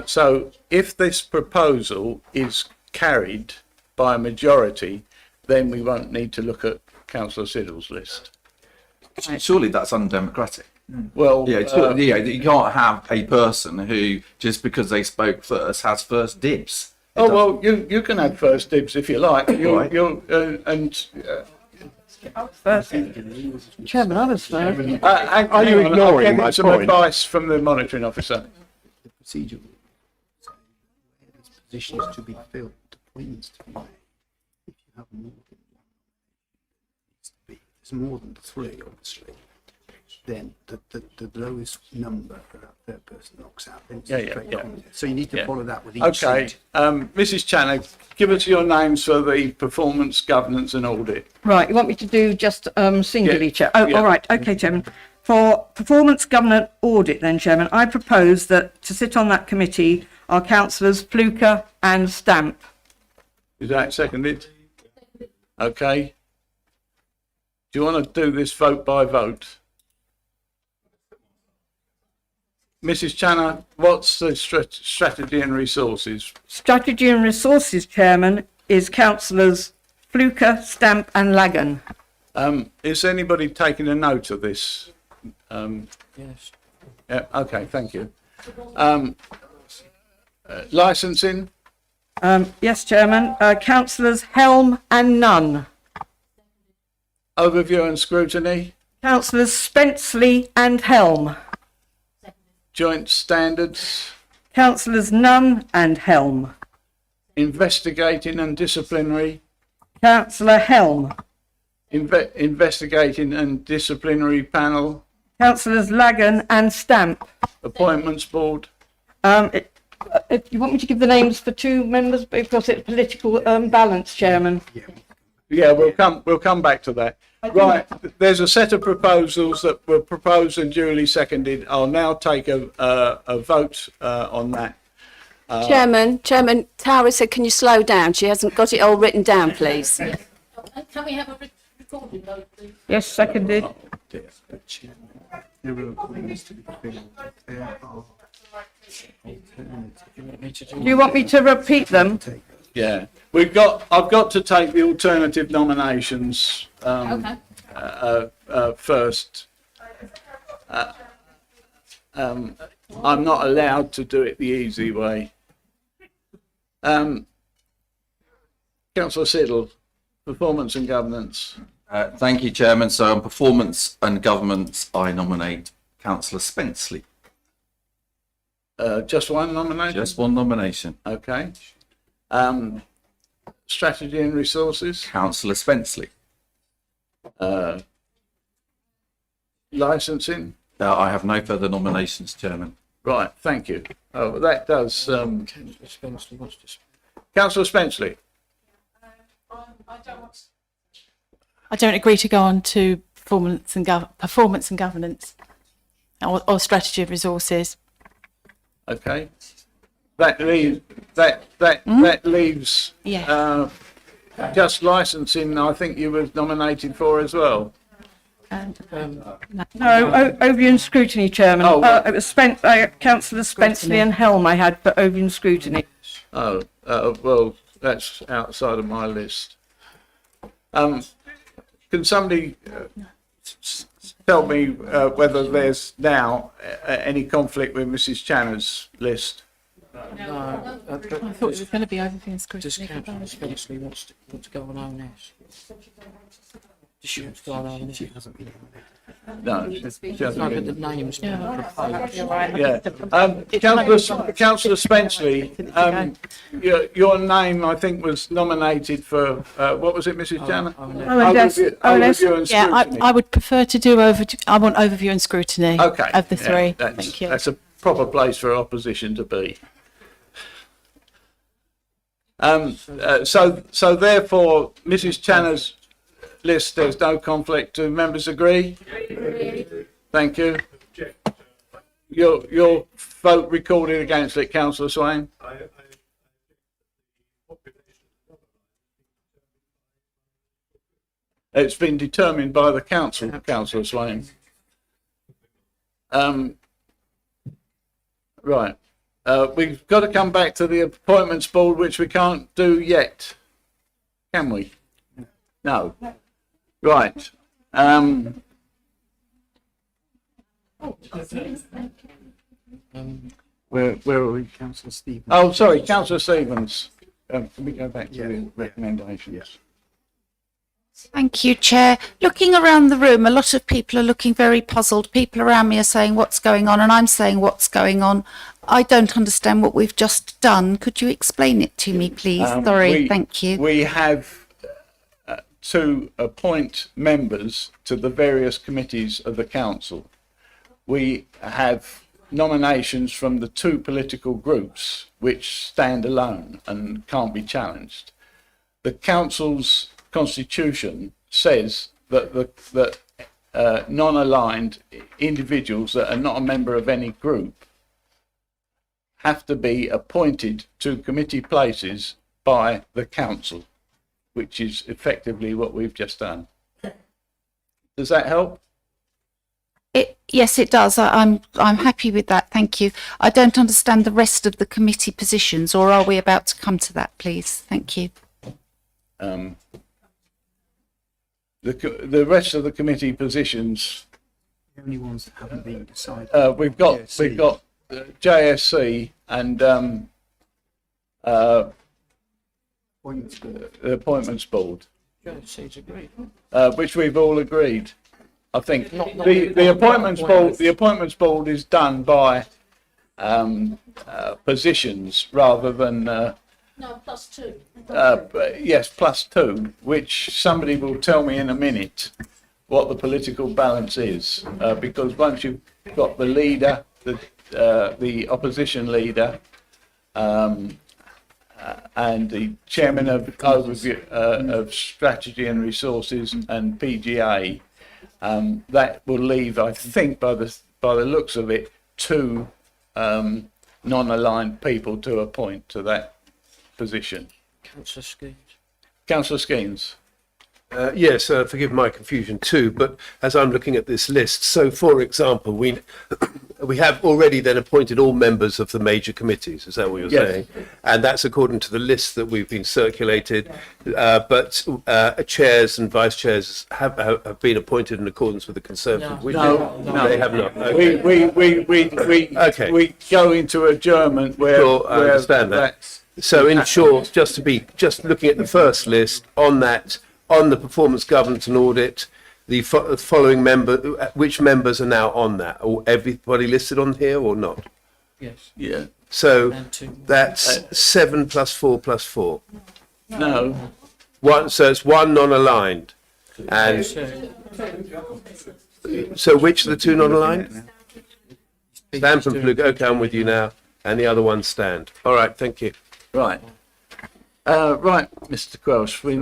So if this proposal is carried by a majority, then we won't need to look at Councillor Siddle's list. Surely that's undemocratic. Well, Yeah, you can't have a person who, just because they spoke first, has first dibs. well, you can have first dibs if you like. Right. First. Chairman, I was first. Are you ignoring my some point? advice from the monitoring officer? The procedure will say where there's positions to be filled, appointments to be made. If you have more than one, it needs to be. There's more than 3, obviously. Then the lowest number for that third person knocks out. Then it's a straight contest. So you need to follow that with each Okay, seat. Mrs. Channing, give us your names for the performance, governance and audit. Right, you want me to do just singularly, Yeah, Chair? Oh, yeah. all right, okay, Chairman. For performance governance audit then, Chairman, I propose that to sit on that committee are councillors Fluker and Stamp. Is that seconded? Okay. Do you want to do this vote by vote? Mrs. Channer, what's the strategy and resources? Strategy and Resources, Chairman, is councillors Fluker, Stamp and Lagan. Is anybody taking a note of this? Yes. Yeah, okay, thank you. Licensing, Yes, Chairman, councillors Helm and Nunn. overview and scrutiny, Councillors Spenceley and Helm. joint standards, Councillors Nunn and Helm. investigating and disciplinary, Councillor Helm. investigating and disciplinary panel, Councillors Lagan and Stamp. appointments board. If you want me to give the names for 2 members because it's political balance, Chairman. Yeah, we'll come back to that. Right, there's a set of proposals that were proposed and duly seconded. I'll now take a vote on that. Chairman, Tara said, can you slow down? She hasn't got it all written down, please. Can we have a recorded vote, please? Yes, seconded. There are appointments to be filled. There are alternatives. Do you want me to repeat them? Yeah, I've got to take the alternative nominations first. I'm not allowed to do it the easy way. Councillor Siddle, performance and governance. Thank you, Chairman. So on performance and governance, I nominate Councillor Spenceley. Just one nomination? Just one nomination. Okay. Strategy and resources, Councillor Spenceley. licensing. I have no further nominations, Chairman. Right, thank you. Oh, that does. Councillor Spenceley. I don't agree to go on to performance and governance or strategy of resources. Okay. That leaves Yes. just licensing. I think you were nominated for as well. And, No, Overview and Scrutiny, Chairman. Oh, right. It was Councillors Spenceley and Helm I had for Overview and Scrutiny. Oh, well, that's outside of my list. Can somebody tell me whether there's now any conflict with Mrs. Channer's list? No, I thought it was going to be overview and does scrutiny. Councillor Spenceley want to go on ONS? Does she want to go on ONS? No, she hasn't No, but been. the name's been proposed. Yeah. Councillor Spenceley, your name, I think, was nominated for, what was it, Mrs. Janner? Overview and Yeah, scrutiny. I would prefer to do I want overview and scrutiny Okay. of the yeah, three. that's- Thank you. That's a proper place for opposition to be. So therefore, Mrs. Channer's list, there's no conflict. Do members agree? Thank you. Your vote recorded against it, Councillor Swain. It's been determined by the council, Councillor Swain. Right. We've got to come back to the appointments board, which we can't do yet. Can we? No. Right. Where are we, Councillor Stevens? Oh, sorry, Councillor Stevens. Can we go back to the recommendations? Thank you, Chair. Looking around the room, a lot of people are looking very puzzled. People around me are saying what's going on, and I'm saying what's going on. I don't understand what we've just done. Could you explain it to me, please? Sorry, thank you. We have to appoint members to the various committees of the council. We have nominations from the two political groups which stand alone and can't be challenged. The council's constitution says that non-aligned individuals that are not a member of any group have to be appointed to committee places by the council, which is effectively what we've just done. Does that help? Yes, it does. I'm happy with that. Thank you. I don't understand the rest of the committee positions, or are we about to come to that, please? Thank you. The rest of the committee positions. The only ones that haven't been decided. We've got JSC and the appointments board, JSC's agreed. which we've all agreed. I think Not the appointments board is done by positions rather than No, +2. yes, +2, which somebody will tell me in a minute what the political balance is, because once you've got the leader, the opposition leader, and the chairman of overview of strategy and resources and PGA, that will leave, I think, by the looks of it, two non-aligned people to appoint to that position. Councillor Skeens. Councillor Skeens. Yes, forgive my confusion too, but as I'm looking at this list, so for example, we have already then appointed all members of the major committees, is that what you're saying? And that's according to the list that we've been circulated, but chairs and vice chairs have been appointed in accordance with the Conservative wishes? No, They have not. Okay. We go into adjournment where, Sure, I understand that. So in short, just looking at the first list, on the performance governance and audit, the following which members are now on that? Or everybody listed on here or not? Yes. yeah, So that's 7 + 4 + 4. no, So it's one non-aligned. And so which are the two non-aligned? Stan from Plug. Okay, I'm with you now. And the other one Stand. All right, thank you. right. Right, Mr. Quelch, we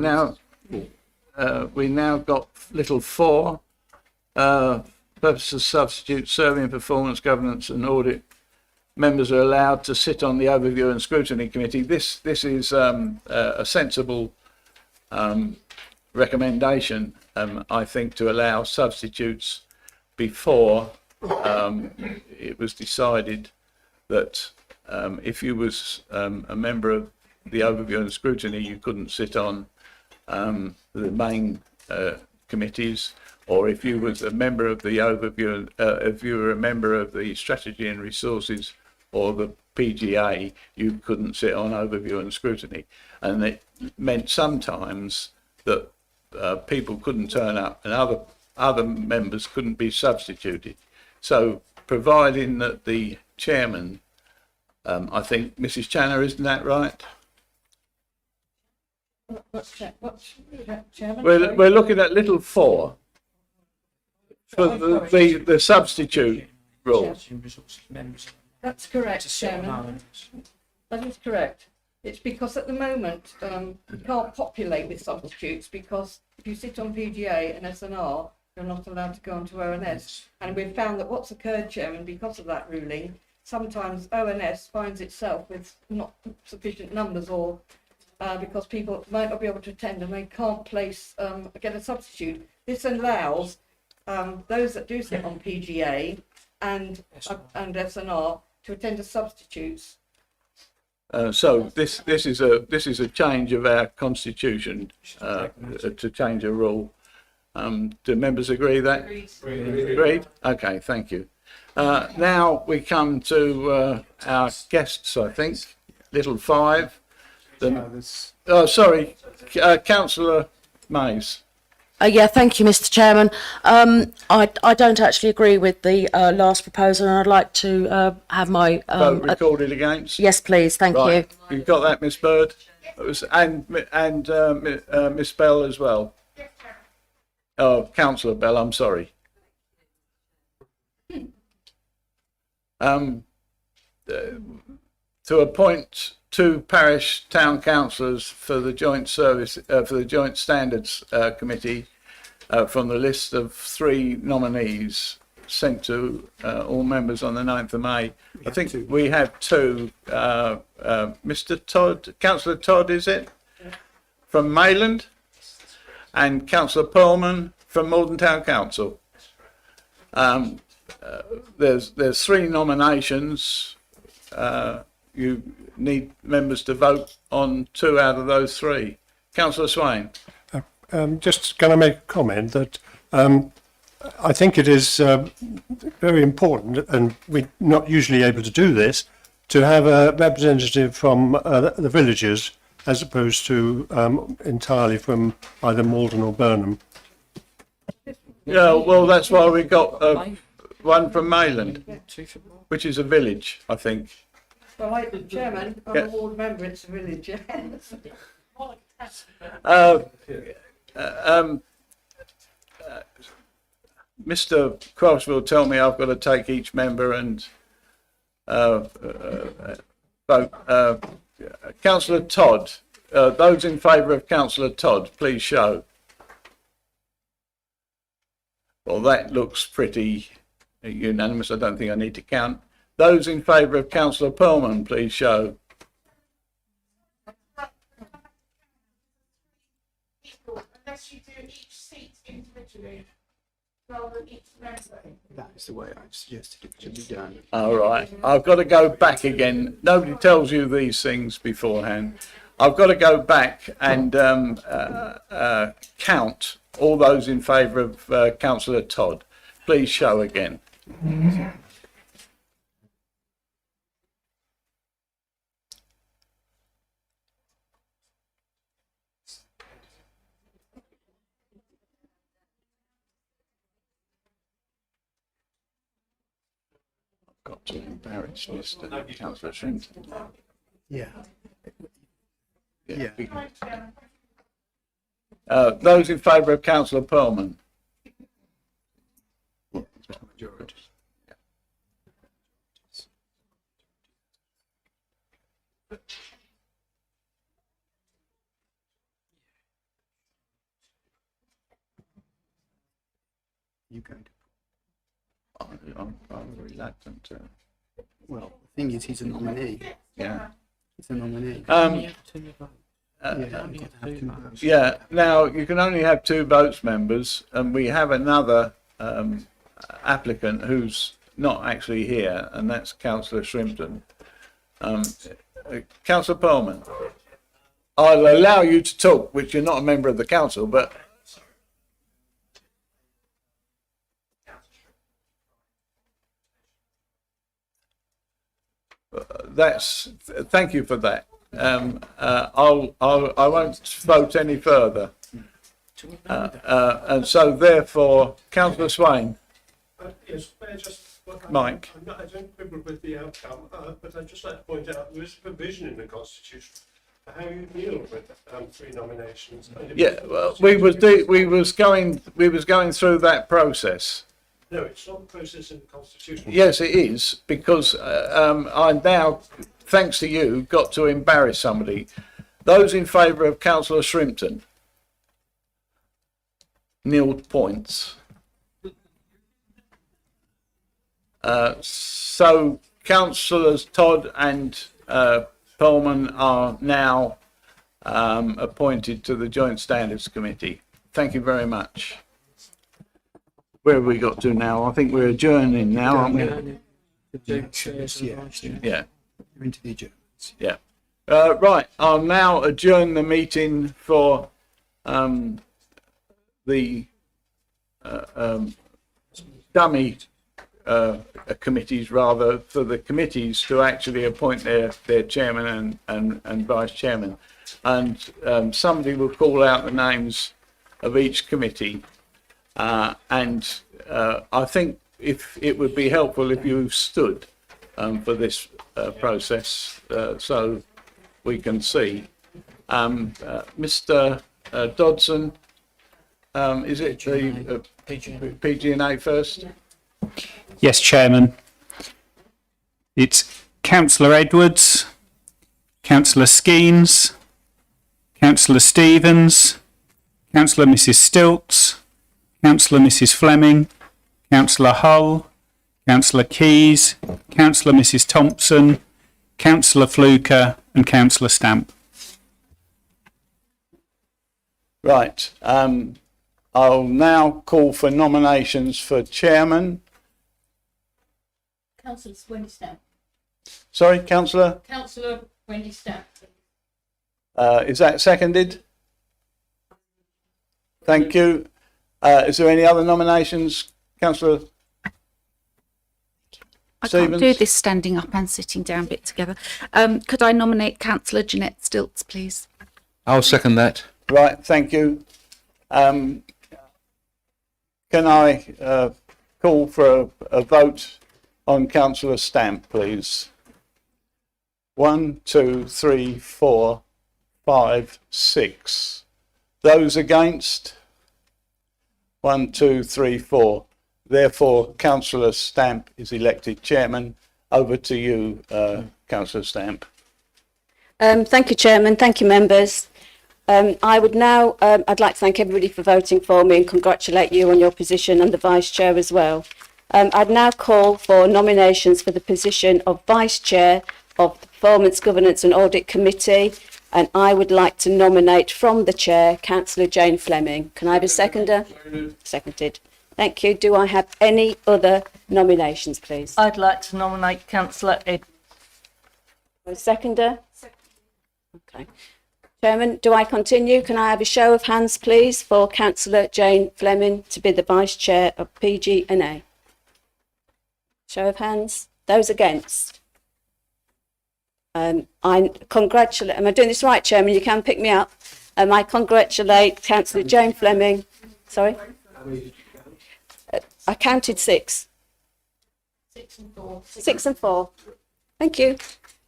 now got little 4, purposes substitute, serving performance governance and audit. Members are allowed to sit on the overview and scrutiny committee. This is a sensible recommendation, I think, to allow substitutes before it was decided that if you was a member of the overview and scrutiny, you couldn't sit on the main committees, or if you was a member of the overview, if you were a member of the strategy and resources or the PGA, you couldn't sit on overview and scrutiny. And it meant sometimes that people couldn't turn up and other members couldn't be substituted. So providing that the chairman, I think Mrs. Channer, isn't that right? Chairman? We're looking at little 4 for the substitute rule. That's correct, Chairman. That is correct. It's because at the moment you can't populate with substitutes, because if you sit on PGA and SNR, you're not allowed to go on to ONS. And we've found that what's occurred, Chairman, because of that ruling, sometimes ONS finds itself with not sufficient numbers, or because people might not be able to attend and they can't get a substitute. This allows those that do sit on PGA and SNR to attend as substitutes. So this is a change of our constitution to change a rule. Do members agree that? Agreed. Okay, thank you. Now we come to our guests. I think little 5. Sorry, Councillor Mays. Yeah, thank you, Mr. Chairman. I don't actually agree with the last proposal, and I'd like to have my Vote recorded against. Yes, please. Thank you. You've got that, Miss Bird, and Miss Bell as well. Oh, Councillor Bell. I'm sorry. To appoint 2 parish town councillors for the joint service for the joint standards committee from the list of 3 nominees sent to all members on the 9th of May. I think we have 2. Mr. Todd, Councillor Todd, is it? From Mayland, and Councillor Perlman from Malden Town Council. There's 3 nominations. You need members to vote on 2 out of those 3. Councillor Swain. Just can I make a comment that I think it is very important, and we're not usually able to do this, to have a representative from the villages as opposed to entirely from either Malden or Burnham. Yeah, well, that's why we got one from Mayland, which is a village, I think. Well, Chairman, I'm a ward member, it's a village. Mr. Cross will tell me I've got to take each member and vote. Councillor Todd, those in favour of Councillor Todd, please show. Well, that looks pretty unanimous. I don't think I need to count. Those in favour of Councillor Perlman, please show. Unless you do each seat individually, rather than each member. That is the way I suggested it should be done. All right. I've got to go back again. Nobody tells you these things beforehand. I've got to go back and count all those in favour of Councillor Todd. Please show again. Got to embarrass Mr. Councillor Shrimpton. Yeah. Yeah. Those in favour of Councillor Perlman. You go. I'm reluctant to. Well, the thing is, he's a nominee. Yeah. He's a nominee. Yeah. Now you can only have 2 votes, members, and we have another applicant who's not actually here, and that's Councillor Shrimpton. Councillor Perlman, I'll allow you to talk, which you're not a member of the council, but. Thank you for that. I won't vote any further. And so therefore, Councillor Swain. Yes, may I just... Mike. I don't quibble with the outcome, but I'd just like to point out there is a provision in the Constitution for how you deal with 3 nominations. Yeah, well, we was going through that process. No, it's not the process in the Constitution. Yes, it is, because I now, thanks to you, got to embarrass somebody. Those in favour of Councillor Shrimpton? Nil points. So Councillors Todd and Pullman are now appointed to the Joint Standards Committee. Thank you very much. Where have we got to now? I think we're adjourning now, aren't we? Yeah. You're into the adjournments. Yeah. Right. I'll now adjourn the meeting for the dummy committees, rather, for the committees to actually appoint their chairman and vice chairman. And somebody will call out the names of each committee. And I think if it would be helpful if you stood for this process so we can see. Mr. Dodson, is it the PG&A first? Yes, Chairman. It's Councillor Edwards, Councillor Skeens, Councillor Stevens, Councillor Mrs. Stilts, Councillor Mrs. Fleming, Councillor Hull, Councillor Keys, Councillor Mrs. Thompson, Councillor Fluker and Councillor Stamp. Right. I'll now call for nominations for chairman. Councillor Wendy Stamp. Sorry, Councillor? Councillor Wendy Stamp. Is that seconded? Thank you. Is there any other nominations? Councillor I Stevens? can't do this standing up and sitting down bit together. Could I nominate Councillor Jeanette Stilts, please? I'll second that. Right, thank you. Can I call for a vote on Councillor Stamp, please? 1, 2, 3, 4, 5, 6. Those against? 1, 2, 3, 4. Therefore, Councillor Stamp is elected chairman. Over to you, Councillor Stamp. Thank you, Chairman. Thank you, members. I would now, I'd like to thank everybody for voting for me and congratulate you on your position and the Vice Chair as well. I'd now call for nominations for the position of Vice Chair of the Performance, Governance and Audit Committee, and I would like to nominate from the Chair, Councillor Jane Fleming. Can I have a seconder? Seconded. Thank you. Do I have any other nominations, please? I'd like to nominate Councillor Ed. A seconder? Okay. Chairman, do I continue? Can I have a show of hands, please, for Councillor Jane Fleming to be the Vice Chair of PG&A? Show of hands. Those against? I congratulate, am I doing this right, Chairman? You can pick me up. I congratulate Councillor Jane Fleming. Sorry? I counted 6. 6 and 4. 6 and 4. Thank you.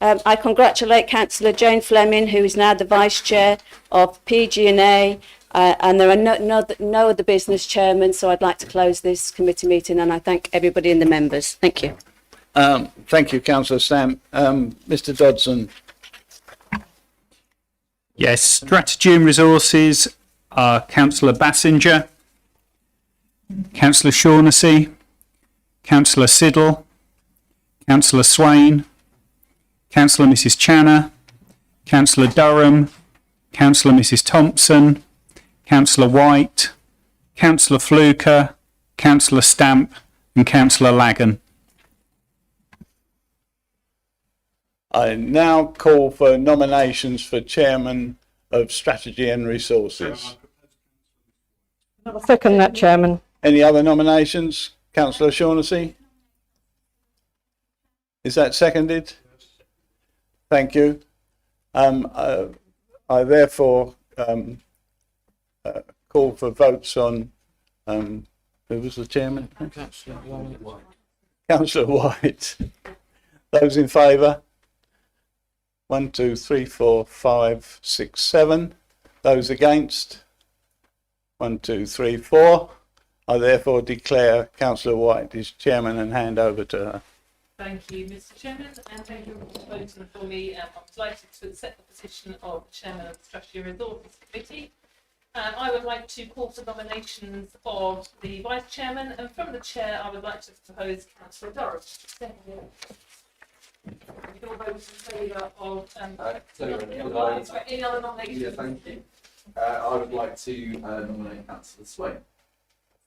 I congratulate Councillor Jane Fleming, who is now the Vice Chair of PG&A, and there are no other business chairmen, so I'd like to close this committee meeting, and I thank everybody and the members. Thank you. Thank you, Councillor Stamp. Mr. Dodson. Yes, Strategy and Resources are Councillor Bassinger, Councillor Shaughnessy, Councillor Siddle, Councillor Swain, Councillor Mrs. Channer, Councillor Durham, Councillor Mrs. Thompson, Councillor White, Councillor Fluker, Councillor Stamp and Councillor Lagan. I now call for nominations for Chairman of Strategy and Resources. I'll second that, Chairman. Any other nominations? Councillor Shaughnessy? Is that seconded? Thank you. I therefore call for votes on, who was the chairman? Councillor White. Those in favour? 1, 2, 3, 4, 5, 6, 7. Those against? 1, 2, 3, 4. I therefore declare Councillor White is chairman and hand over to her. Thank you, Mr. Chairman, and thank you all for voting for me. I'm delighted to accept the position of Chairman of the Statutory Resources Committee. I would like to call for nominations of the Vice Chairman, and from the Chair, I would like to propose Councillor Durham. You can all vote in favour of any other nominations. Yeah, thank you. I would like to nominate Councillor Swain. Is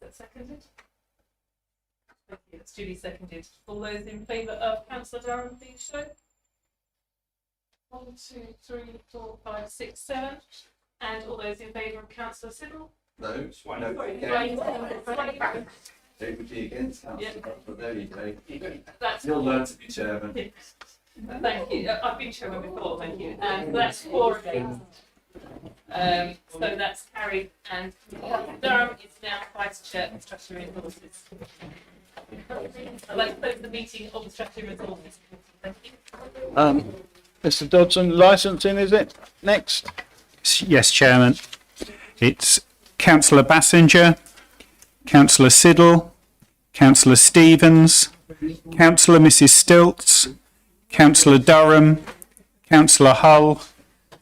that seconded? Thank you, it's duly seconded. All those in favour of Councillor Durham, please show. 1, 2, 3, 4, 5, 6, 7. And all those in favour of Councillor Siddle? No, Sorry, no, Swain. it would be against Councillor, but there you go. That's You'll learn to be chairman. Thank you. I've been chairman before, thank you. And that's 4 against. So that's carried, and Durham is now Vice Chair of Statutory Resources. I'd like to close the meeting of the Statutory Resources Committee. Thank you. Mr Dodson, licensing, is it? Next. Yes, Chairman. It's Councillor Bassinger, Councillor Siddle, Councillor Stevens, Councillor Mrs Stilts, Councillor Durham, Councillor Hull,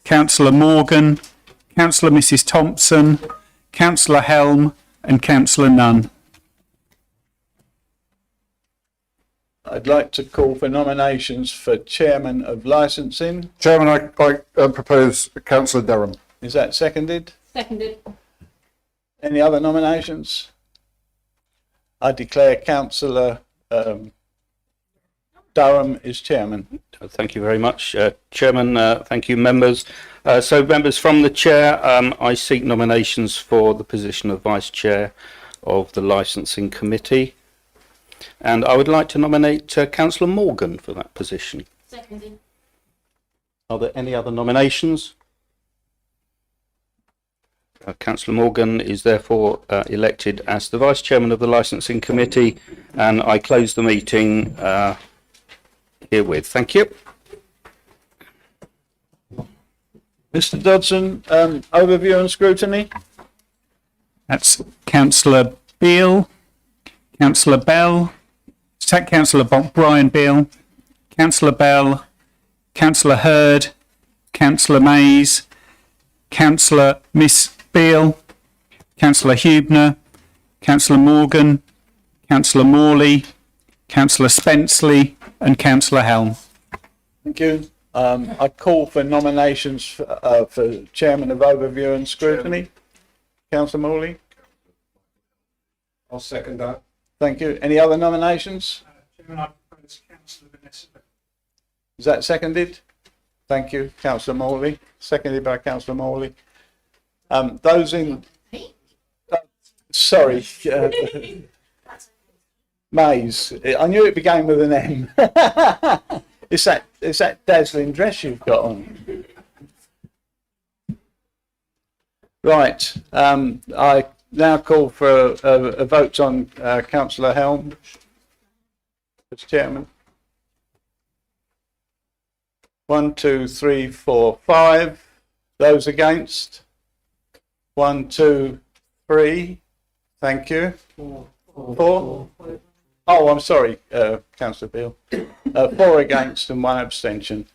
Councillor Morgan, Councillor Mrs Thompson, Councillor Helm and Councillor Nunn. I'd like to call for nominations for Chairman of Licensing. Chairman, I propose Councillor Durham. Is that seconded? Seconded. Any other nominations? I declare Councillor Durham is Chairman. Thank you very much, Chairman. Thank you, members. So, members, from the Chair, I seek nominations for the position of Vice Chair of the Licensing Committee. And I would like to nominate Councillor Morgan for that position. Seconded. Are there any other nominations? Councillor Morgan is therefore elected as the Vice Chairman of the Licensing Committee, and I close the meeting herewith. Thank you. Mr Dodson, overview and scrutiny. That's Councillor Beale, Councillor Bell, Councillor Brian Beale, Councillor Bell, Councillor Hurd, Councillor Mays, Councillor Miss Beale, Councillor Hubner, Councillor Morgan, Councillor Morley, Councillor Spenceley and Councillor Helm. Thank you. I call for nominations for Chairman of Overview and Scrutiny. Councillor Morley. I'll second that. Thank you. Any other nominations? Chairman, I propose Councillor Vanessa. Is that seconded? Thank you, Councillor Morley. Seconded by Councillor Morley. Those in... sorry. Mays. I knew it began with an M. It's that dazzling dress you've got on. Right. I now call for a vote on Councillor Helm as Chairman. 1, 2, 3, 4, 5. Those against? 1, 2, 3. Thank you. 4. Oh, I'm sorry, Councillor Beale. 4 against and 1 abstention.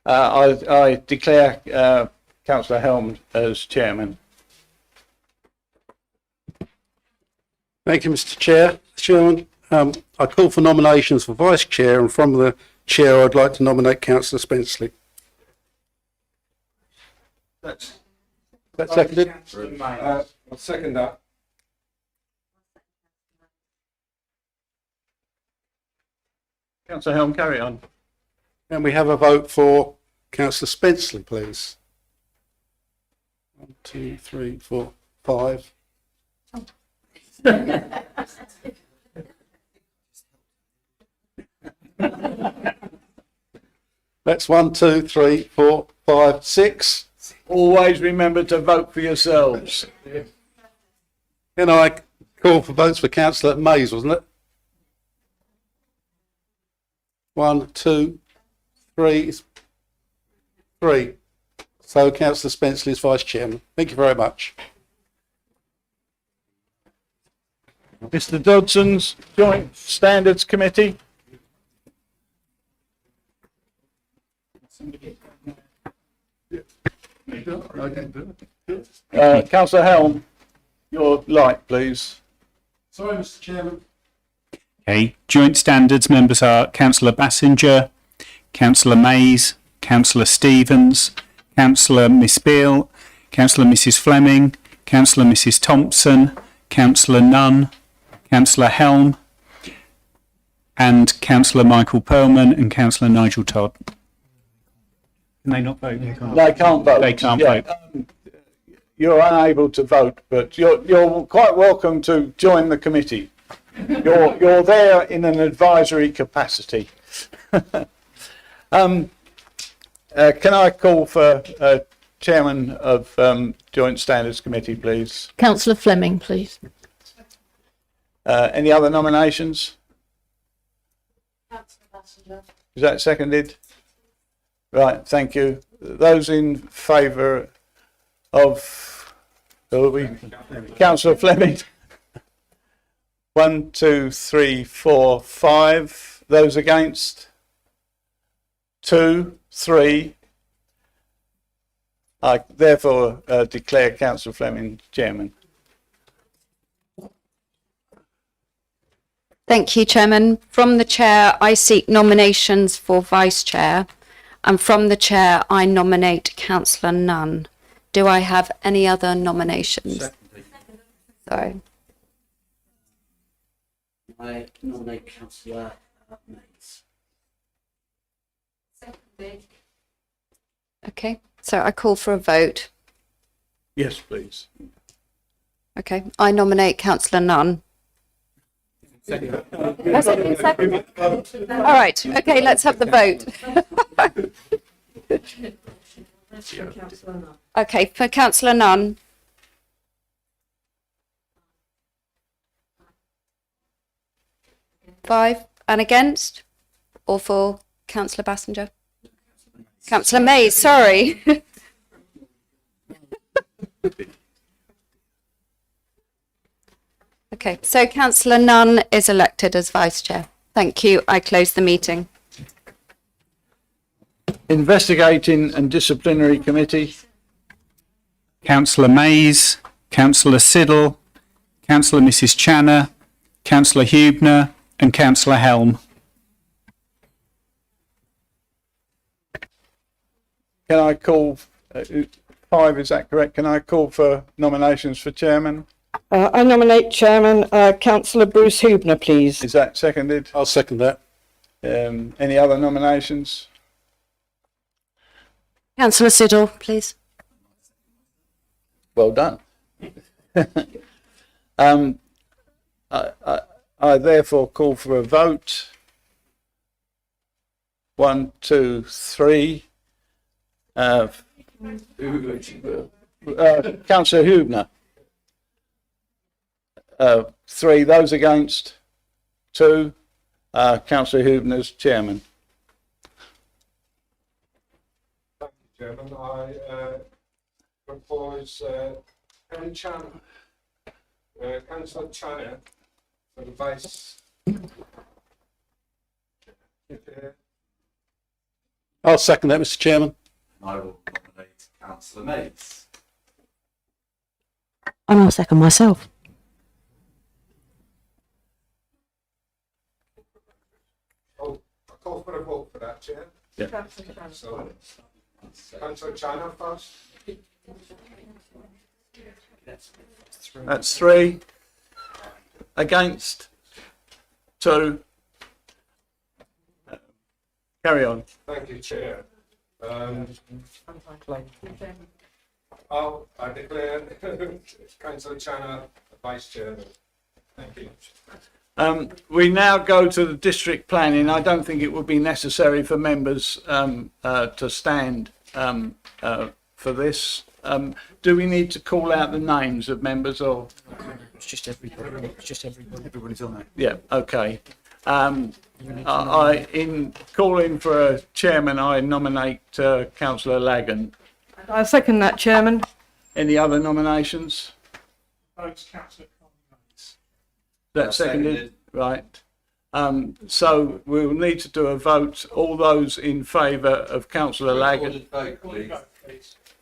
I declare Councillor Helm as Chairman. Thank you, Mr. Chairman. I call for nominations for Vice Chair, and from the Chair, I'd like to nominate Councillor Spenceley. That's seconded. I'll second that. Councillor Helm, carry on. Can we have a vote for Councillor Spenceley, please? 1, 2, 3, 4, 5. That's 1, 2, 3, 4, 5, 6. Always remember to vote for yourselves. Can I call for votes for Councillor Mays, wasn't it? 1, 2, 3, 3. So Councillor Spenceley is Vice Chairman. Thank you very much. Mr Dodson's Joint Standards Committee. Councillor Helm, your light, please. Sorry, Mr Chairman. Okay. Joint standards members are Councillor Bassinger, Councillor Mays, Councillor Stevens, Councillor Miss Beale, Councillor Mrs Fleming, Councillor Mrs Thompson, Councillor Nunn, Councillor Helm, and Councillor Michael Perlman and Councillor Nigel Todd. Can they not vote? They can't vote. They can't Yeah, vote. You're unable to vote, but you're quite welcome to join the committee. You're there in an advisory capacity. Can I call for Chairman of Joint Standards Committee, please? Councillor Fleming, please. Any other nominations? Is that seconded? Right, thank you. Those in favour of Councillor Fleming? 1, 2, 3, 4, 5. Those against? 2, 3. I therefore declare Councillor Fleming Chairman. Thank you, Chairman. From the Chair, I seek nominations for Vice Chair, and from the Chair, I nominate Councillor Nunn. Do I have any other nominations? Sorry. I nominate Councillor Mays. Okay, so I call for a vote. Yes, please. Okay, I nominate Councillor Nunn. Has it been seconded? All right, okay, let's have the vote. Okay, for Councillor Nunn. Five, and against? Or for Councillor Bassinger? Councillor Mays, sorry. Okay, so Councillor Nunn is elected as Vice Chair. Thank you. I close the meeting. Investigating and Disciplinary Committee. Councillor Mays, Councillor Siddle, Councillor Mrs Channer, Councillor Hubner and Councillor Helm. Can I call 5, is that correct? Can I call for nominations for Chairman? I nominate Chairman Councillor Bruce Hubner, please. Is that seconded? I'll second that. Any other nominations? Councillor Siddle, please. Well done. I therefore call for a vote. 1, 2, 3. Councillor Hubner. 3. Those against? 2. Councillor Hubner's Chairman. Thank you, Chairman. I propose Councillor Channer for the Vice. I'll second that, Mr Chairman. I will nominate Councillor Mays. And I'll second myself. I call for a vote for that, Chair. Yeah. So, Councillor Channer first. That's 3. Against? 2. Carry on. Thank you, Chair. I declare Councillor Channer Vice Chairman. Thank you. We now go to the district planning. I don't think it would be necessary for members to stand for this. Do we need to call out the names of members or? It's just everybody. It's just everybody. Everybody's on there. Yeah, okay. In calling for a chairman, I nominate councillor Lagan. I second that, Chairman. Any other nominations? Votes councillor Collins. That's seconded, right. So we'll need to do a vote. All those in favour of councillor Lagan. Vote, please.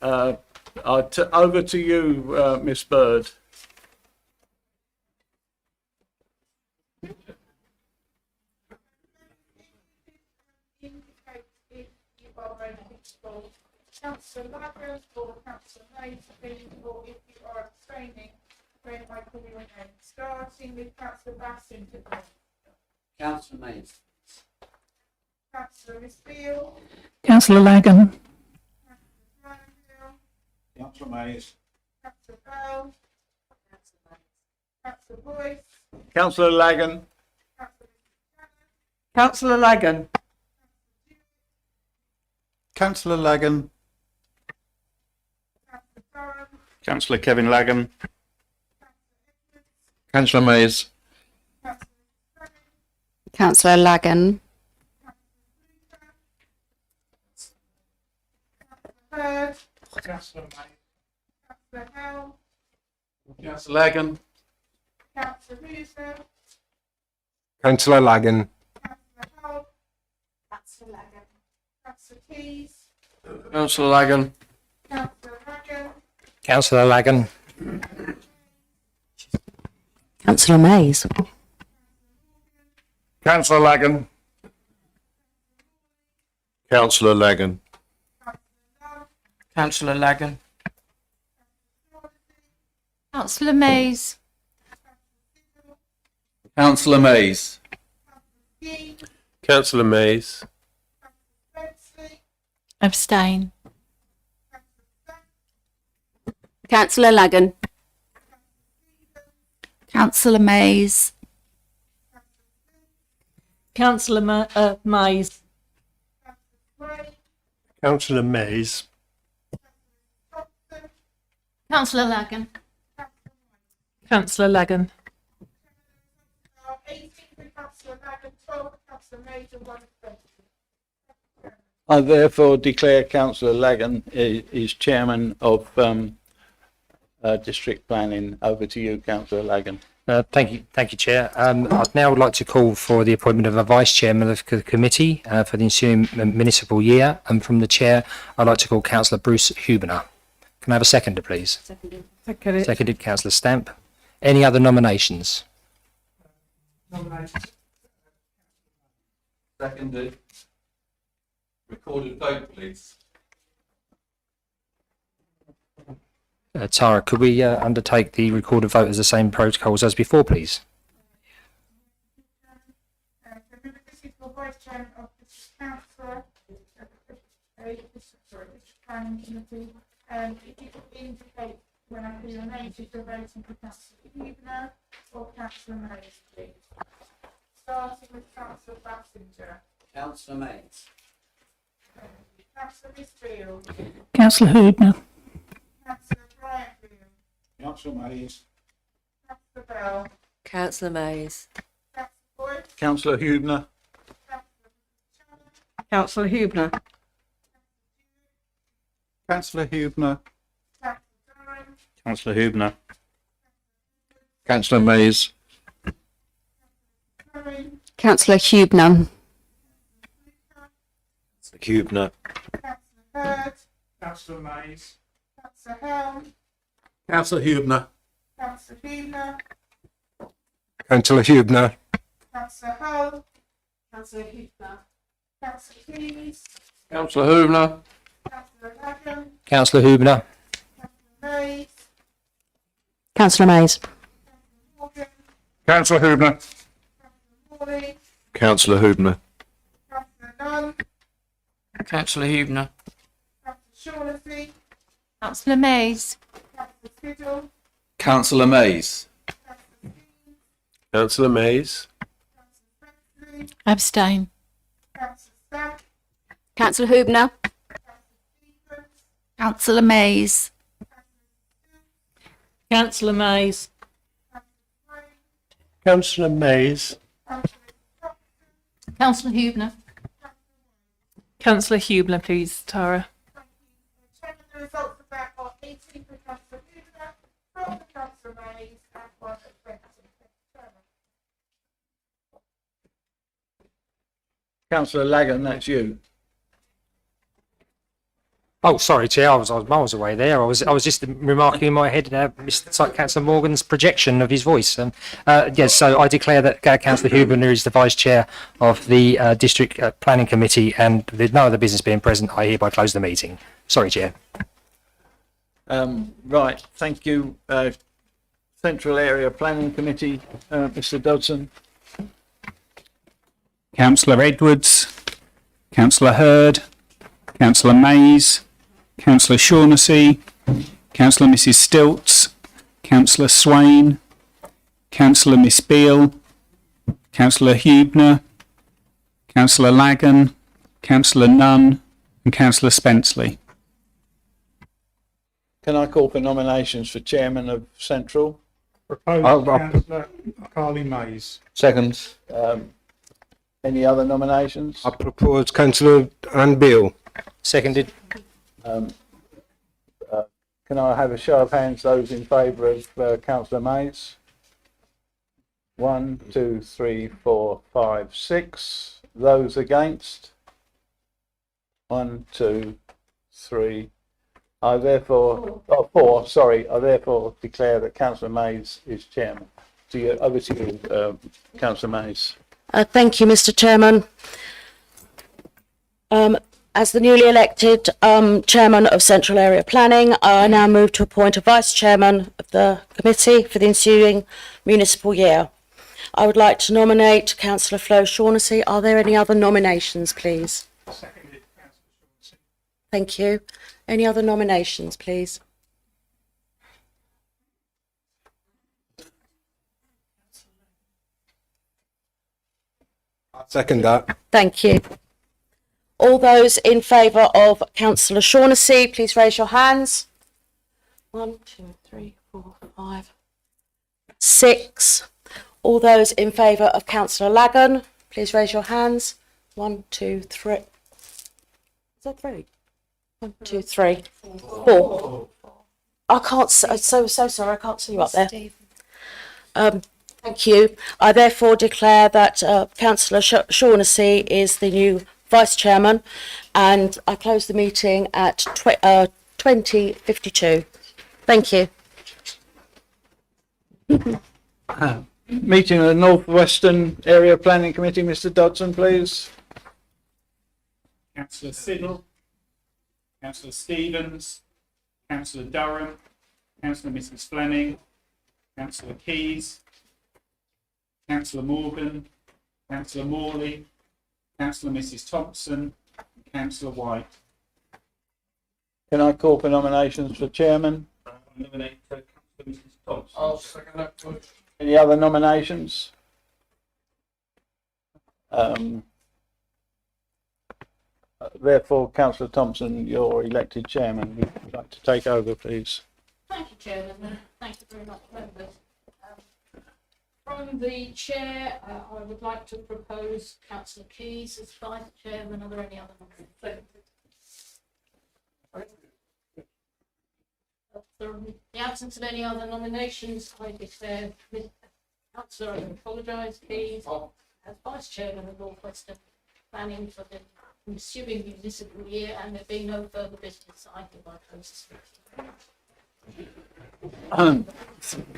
Over to you, Miss Bird. Indicate if you are voting for councillor Lagan or councillor Mays, or if you are abstaining when I call your name. Starting with councillor Bassington. Councillor Mays. Councillor Miss Beale. Councillor Lagan. Councillor Mays. Councillor Bell. Councillor Boyce. Councillor Lagan. Councillor Lagan. Councillor Lagan. Councillor Kevin Lagan. Councillor Mays. Councillor Lagan. Bird. Councillor May. Councillor Hell. Councillor Lagan. Councillor Hooser. Councillor Lagan. Councillor Hull. Councillor Lagan. Councillor Keys. Councillor Lagan. Councillor Lagan. Councillor Lagan. Councillor Mays. Councillor Lagan. Councillor Lagan. Councillor Lagan. Councillor Mays. Councillor Mays. Councillor Mays. Abstain. Councillor Lagan. Councillor Mays. Councillor Mays. Councillor Mays. Councillor Lagan. Councillor Lagan. 18 for councillor Lagan, 12 for councillor Mays, and 1 abstention. I therefore declare councillor Lagan is chairman of district planning. Over to you, councillor Lagan. Thank you, Chair. I'd now like to call for the appointment of a Vice Chairman of the committee for the ensuing municipal year. And from the Chair, I'd like to call Councillor Bruce Hubener. Can I have a seconder, please? Seconded. Seconded, Councillor Stamp. Any other nominations? Nominations. Seconded. Recorded vote, please. Tara, could we undertake the recorded vote as the same protocols as before, please? Remember, this is your vice chairman of the councillor, district planning committee. If you could indicate when I call your name, if you're voting for councillor Hubener or councillor Mays, please. Starting with councillor Bassinger. Councillor Mays. Councillor Miss Beale. Councillor Hubner. Councillor Bryant Beale. Councillor Mays. Councillor Bell. Councillor Mays. Councillor Boyd. Councillor Hubener. Councillor Hubener. Councillor Hubener. Councillor Hubner. Councillor Mays. Councillor Hubener. Hubener. Councillor Hurd. Councillor Mays. Councillor Helm. Councillor Hubener. Councillor Hubener. Councillor Hubener. Councillor Hull. Councillor Hubener. Councillor Keys. Councillor Hubener. Councillor Lagan. Councillor Hubner. Mays. Councillor Mays. Morgan. Councillor Hubener. Morley. Councillor Hubener. Councillor Nunn. Councillor Hubener. Councillor Shaughnessy. Councillor Mays. Councillor Fiddle. Councillor Mays. Councillor Mays. Abstain. Councillor Hubner. Councillor Mays. Councillor Mays. Councillor Mays. Councillor Hubner. Councillor Hubner, please, Tara. Check the results of that are 18 for Councillor Hubner, 12 for Councillor Mays, and 1 abstention. Councillor Lagan, that's you. Oh, sorry, Chair, I was miles away there. I was just remarking in my head, Mr. Councillor Morgan's projection of his voice. Yes, so I declare that Councillor Hubner is the Vice Chair of the District Planning Committee, and there's no other business being present. I hereby close the meeting. Sorry, Chair. Right, thank you. Central Area Planning Committee, Mr Dodson. Councillor Edwards, Councillor Hurd, Councillor Mays, Councillor Shaughnessy, Councillor Mrs Stilts, Councillor Swain, Councillor Miss Beale, Councillor Hubner, Councillor Lagan, Councillor Nunn, and Councillor Spenceley. Can I call for nominations for Chairman of Central? Proposed Councillor Carly Mays. Second. Any other nominations? I propose Councillor Ann Beale. Seconded. Can I have a show of hands, those in favour of Councillor Mays? 1, 2, 3, 4, 5, 6. Those against? 1, 2, 3. I therefore, I therefore declare that Councillor Mays is chairman. Over to you, Councillor Mays. Thank you, Mr. Chairman. As the newly elected Chairman of Central Area Planning, I now move to appoint a Vice Chairman of the committee for the ensuing municipal year. I would like to nominate Councillor Flo Shaughnessy. Are there any other nominations, please? Seconded, Councillor Shaughnessy. Thank you. Any other nominations, please? I second that. Thank you. All those in favour of Councillor Shaughnessy, please raise your hands. 1, 2, 3, 4, 5, 6. All those in favour of Councillor Lagan, please raise your hands. 1, 2, 3. Is that 3? 1, 2, 3, 4. I can't. So sorry. I can't see you up there. Thank you. I therefore declare that Councillor Shaughnessy is the new Vice Chairman, and I close the meeting at 20:52. Thank you. Meeting of the North Western Area Planning Committee, Mr Dodson, please. Councillor Siddle, Councillor Stevens, Councillor Durham, Councillor Mrs Fleming, Councillor Keys, Councillor Morgan, Councillor Morley, Councillor Mrs Thompson, and Councillor White. Can I call for nominations for Chairman? I nominate Councillor Mrs Thompson. I'll second that. Any other nominations? Therefore, Councillor Thompson, you're elected Chairman. Would you like to take over, please? Thank you, Chairman. Thank you very much, members. From the chair, I would like to propose Councillor Keys as Vice Chairman. Are there any other nominations? In the absence of any other nominations, I declare Councillor, I apologise, Keys as Vice Chairman of North Western Planning for the ensuing municipal year, and there being no further business, I hereby close this meeting.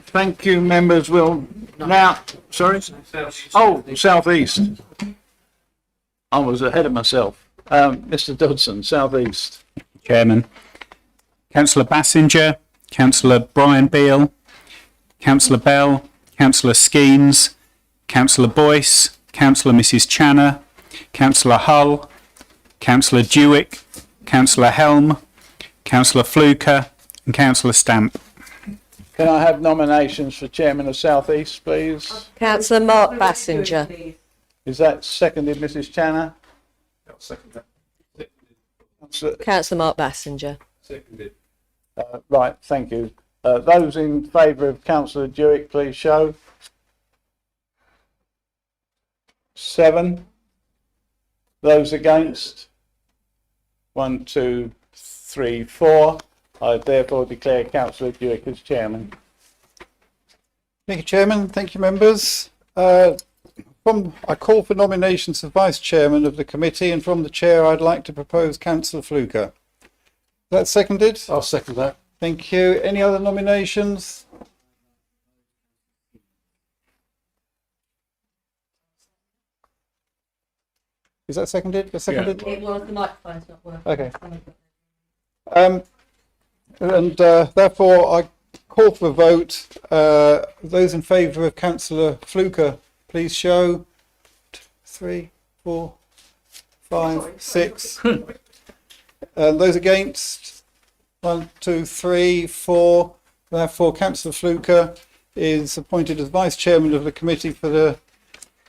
Thank you, members. We'll now, sorry? Oh, South East. I was ahead of myself. Mr Dodson, South East. Chairman. Councillor Bassinger, Councillor Brian Beale, Councillor Bell, Councillor Skeens, Councillor Boyce, Councillor Mrs Channer, Councillor Hull, Councillor Dewick, Councillor Helm, Councillor Fluker, and Councillor Stamp. Can I have nominations for Chairman of South East, please? Councillor Mark Bassinger. Is that seconded, Mrs Channer? Councillor Mark Bassinger. Seconded. Right, thank you. Those in favour of Councillor Dewick, please show. 7. Those against? 1, 2, 3, 4. I therefore declare Councillor Dewick as chairman. Thank you, Chairman. Thank you, members. I call for nominations for Vice Chairman of the committee, and from the Chair I'd like to propose Councillor Fluker. Is that seconded? I'll second that. Thank you. Any other nominations? Is that seconded? That's seconded? It was, the microphone's not working. Okay. Therefore I call for a vote. Those in favour of Councillor Fluker, please show. 3, 4, 5, 6. Those against? 1, 2, 3, 4. Therefore, Councillor Fluker is appointed as Vice Chairman of the committee for the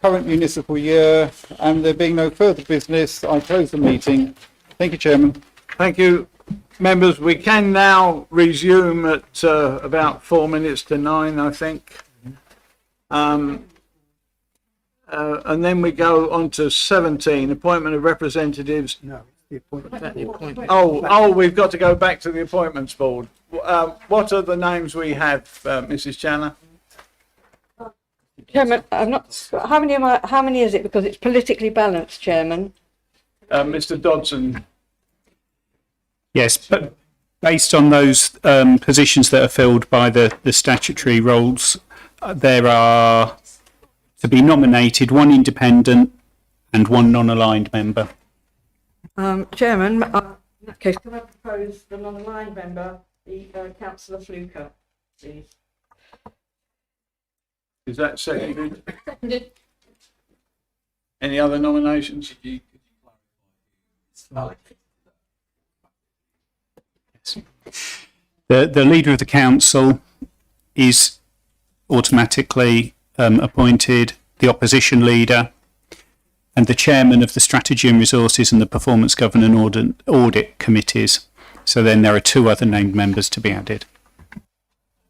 current municipal year, and there being no further business, I close the meeting. Thank you, Chairman. Thank you, members. We can now resume at about 4 minutes to 9, I think. And then we go on to 17, appointment of representatives. No, the appointment. Oh, we've got to go back to the appointments board. What are the names we have, Mrs. Channer? Chairman, I'm not. How many is it? Because it's politically balanced, Chairman. Mr. Dodson. Yes, but based on those positions that are filled by the statutory roles, there are to be nominated 1 independent and 1 non-aligned member. Chairman, in that case, can I propose the non-aligned member, the Councillor Fluker, please? Is that seconded? Seconded. Any other nominations? The leader of the council is automatically appointed, the opposition leader, and the chairman of the Strategy and Resources and the Performance Governance Audit Committees. So then there are 2 other named members to be added.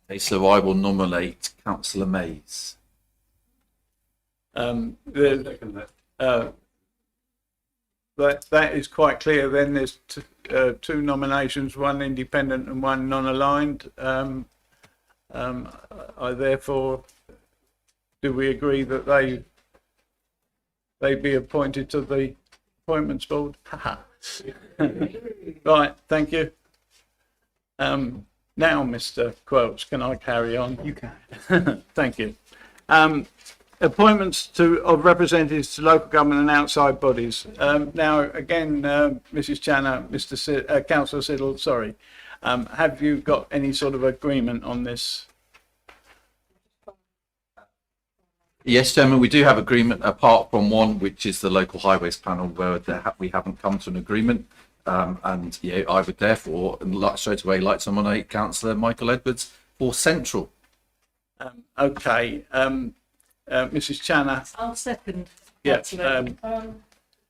Okay, so I will nominate Councillor Mays. That is quite clear. Then there's 2 nominations, 1 independent and 1 non-aligned. I therefore, do we agree that they be appointed to the appointments board? Right, thank you. Now, Mr. Quelch, can I carry on? You can. Thank you. Appointments of representatives to local government and outside bodies. Now, again, Mrs. Channer, Councillor Siddle, sorry. Have you got any sort of agreement on this? Yes, Chairman, we do have agreement apart from one, which is the local highways panel, where we haven't come to an agreement. And yeah, I would therefore straight away like to nominate Councillor Michael Edwards for Central. Okay, Mrs. Channer. I'll second. Yes.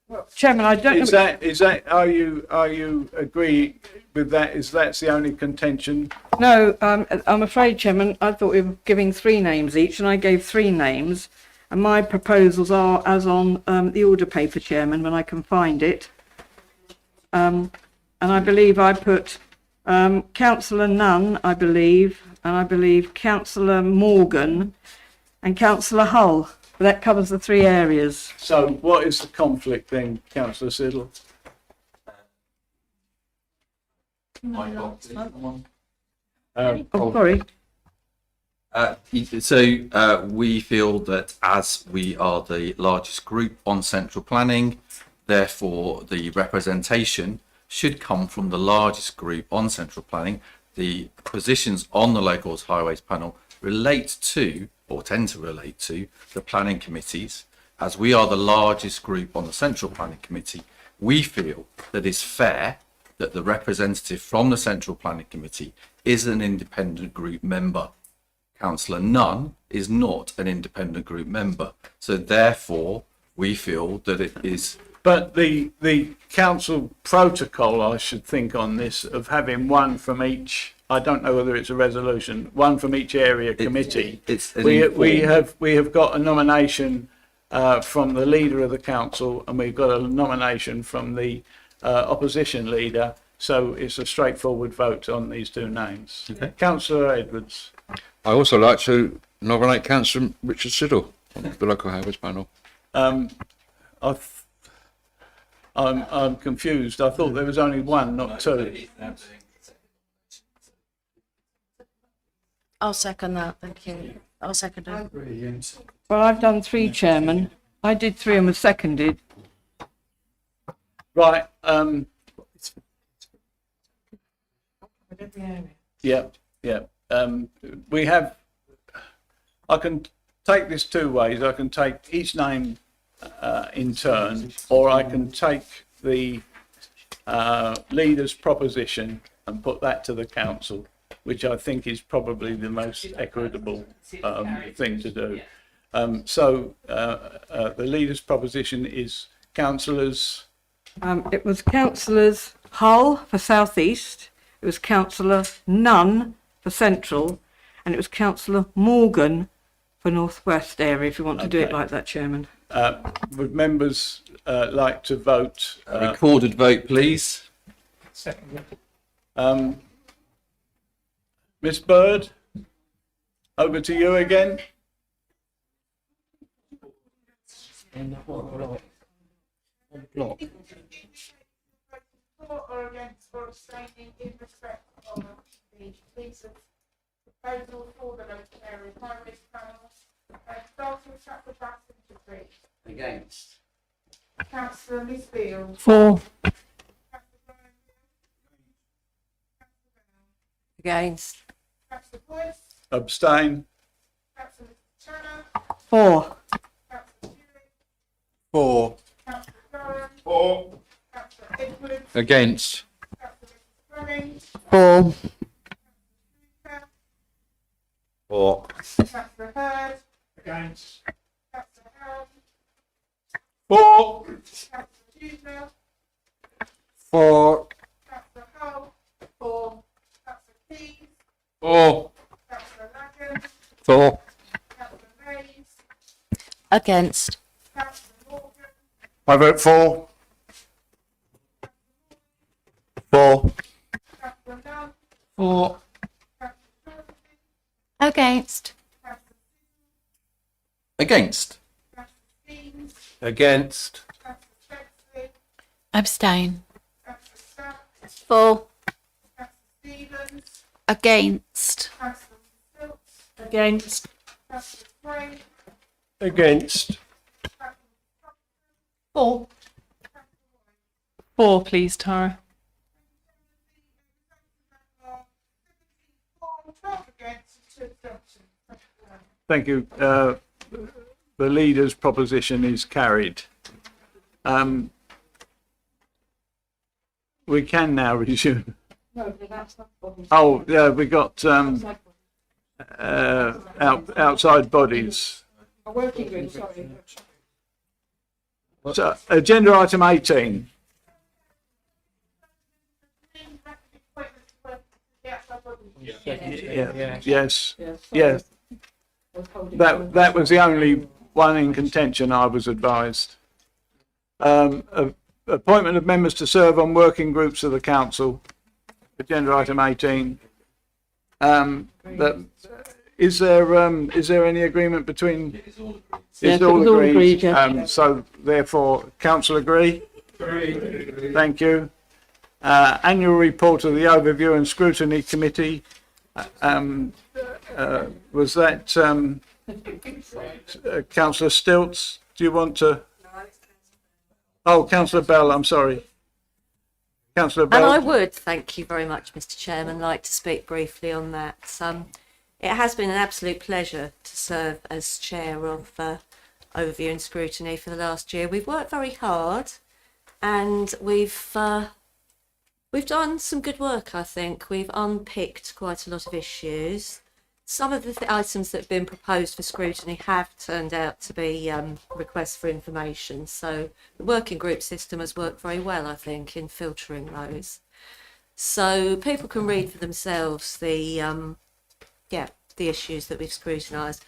Well, Chairman, I don't. Is that? Are you agree with that? Is that's the only contention? No, I'm afraid, Chairman. I thought we were giving 3 names each, and I gave 3 names. And my proposals are as on the order paper, Chairman, when I can find it. And I believe I put Councillor Nunn, I believe, and I believe Councillor Morgan and Councillor Hull. That covers the 3 areas. So what is the conflict then, Councillor Siddle? Sorry. So we feel that as we are the largest group on central planning, therefore the representation should come from the largest group on central planning. The positions on the local highways panel relate to, or tend to relate to, the planning committees. As we are the largest group on the central planning committee, we feel that it's fair that the representative from the central planning committee is an independent group member Councillor Nunn is not an independent group member. So therefore, we feel that it is. But the council protocol, I should think, on this of having one from each. I don't know whether it's a resolution. One from each area committee. It's an we have got a nomination from the leader of the council, and we've got a nomination from the opposition leader. So it's a straightforward vote on these two names. Okay. Councillor Edwards. I also like to nominate Councillor Richard Siddle on the local Harvest panel. I'm confused. I thought there was only one, not two. I'll second that, thank you. I'll second it. Well, I've done 3, Chairman. I did 3 and was seconded. Right. Yeah. We have. I can take this two ways. I can take each name in turn, or I can take the leader's proposition and put that to the council, which I think is probably the most equitable thing to do. So the leader's proposition is councillors. It was Councillors Hull for South East, it was Councillor Nunn for Central, and it was Councillor Morgan for North West area, if you want to do it like that, Chairman. Would members like to vote? Recorded vote, please. Miss Bird, over to you again. For or against or abstaining in respect of the piece of proposal for the local area highways panel. Starting with Chapter Passenger Street. Against. Councillor Miss Beale. For. Against. Councillor Boyce. Abstain. Councillor Turner. For. Councillor Hewitt. For. Councillor Durham. For. Councillor Edwards. Against. Councillor Fleming. For. For. Councillor Hurd. Against. Councillor Howard. For. Councillor Huebner. For. Councillor Hull. For. Councillor Keyes. For. Councillor Lagan. For. Councillor Mays. Against. Councillor Morgan. I vote for. For. Councillor Nunn. For. Against. Against. Against. Abstain. For. Against. Against. Against. For. For, please, Tara. Thank you. The leader's proposition is carried. We can now resume. No, that's not. Oh, yeah, we got outside bodies. A working group, sorry. So, agenda item 18. Yes. Yes. That was the only one in contention, I was advised. Appointment of members to serve on working groups of the council. Agenda item 18. Is there any agreement between? Yes, it was all agreed, yes. So therefore, council agree? Agree. Thank you. Annual report of the overview and scrutiny committee. Was that Councillor Stilts? Do you want to? Oh, Councillor Bell, I'm sorry. Councillor Bell. And I would, thank you very much, Mr. Chairman, like to speak briefly on that. It has been an absolute pleasure to serve as chair of Overview and Scrutiny for the last year. We've worked very hard and we've done some good work, I think. We've unpicked quite a lot of issues some of the items that have been proposed for scrutiny have turned out to be requests for information. So the working group system has worked very well, I think, in filtering those. So people can read for themselves the issues that we've scrutinised.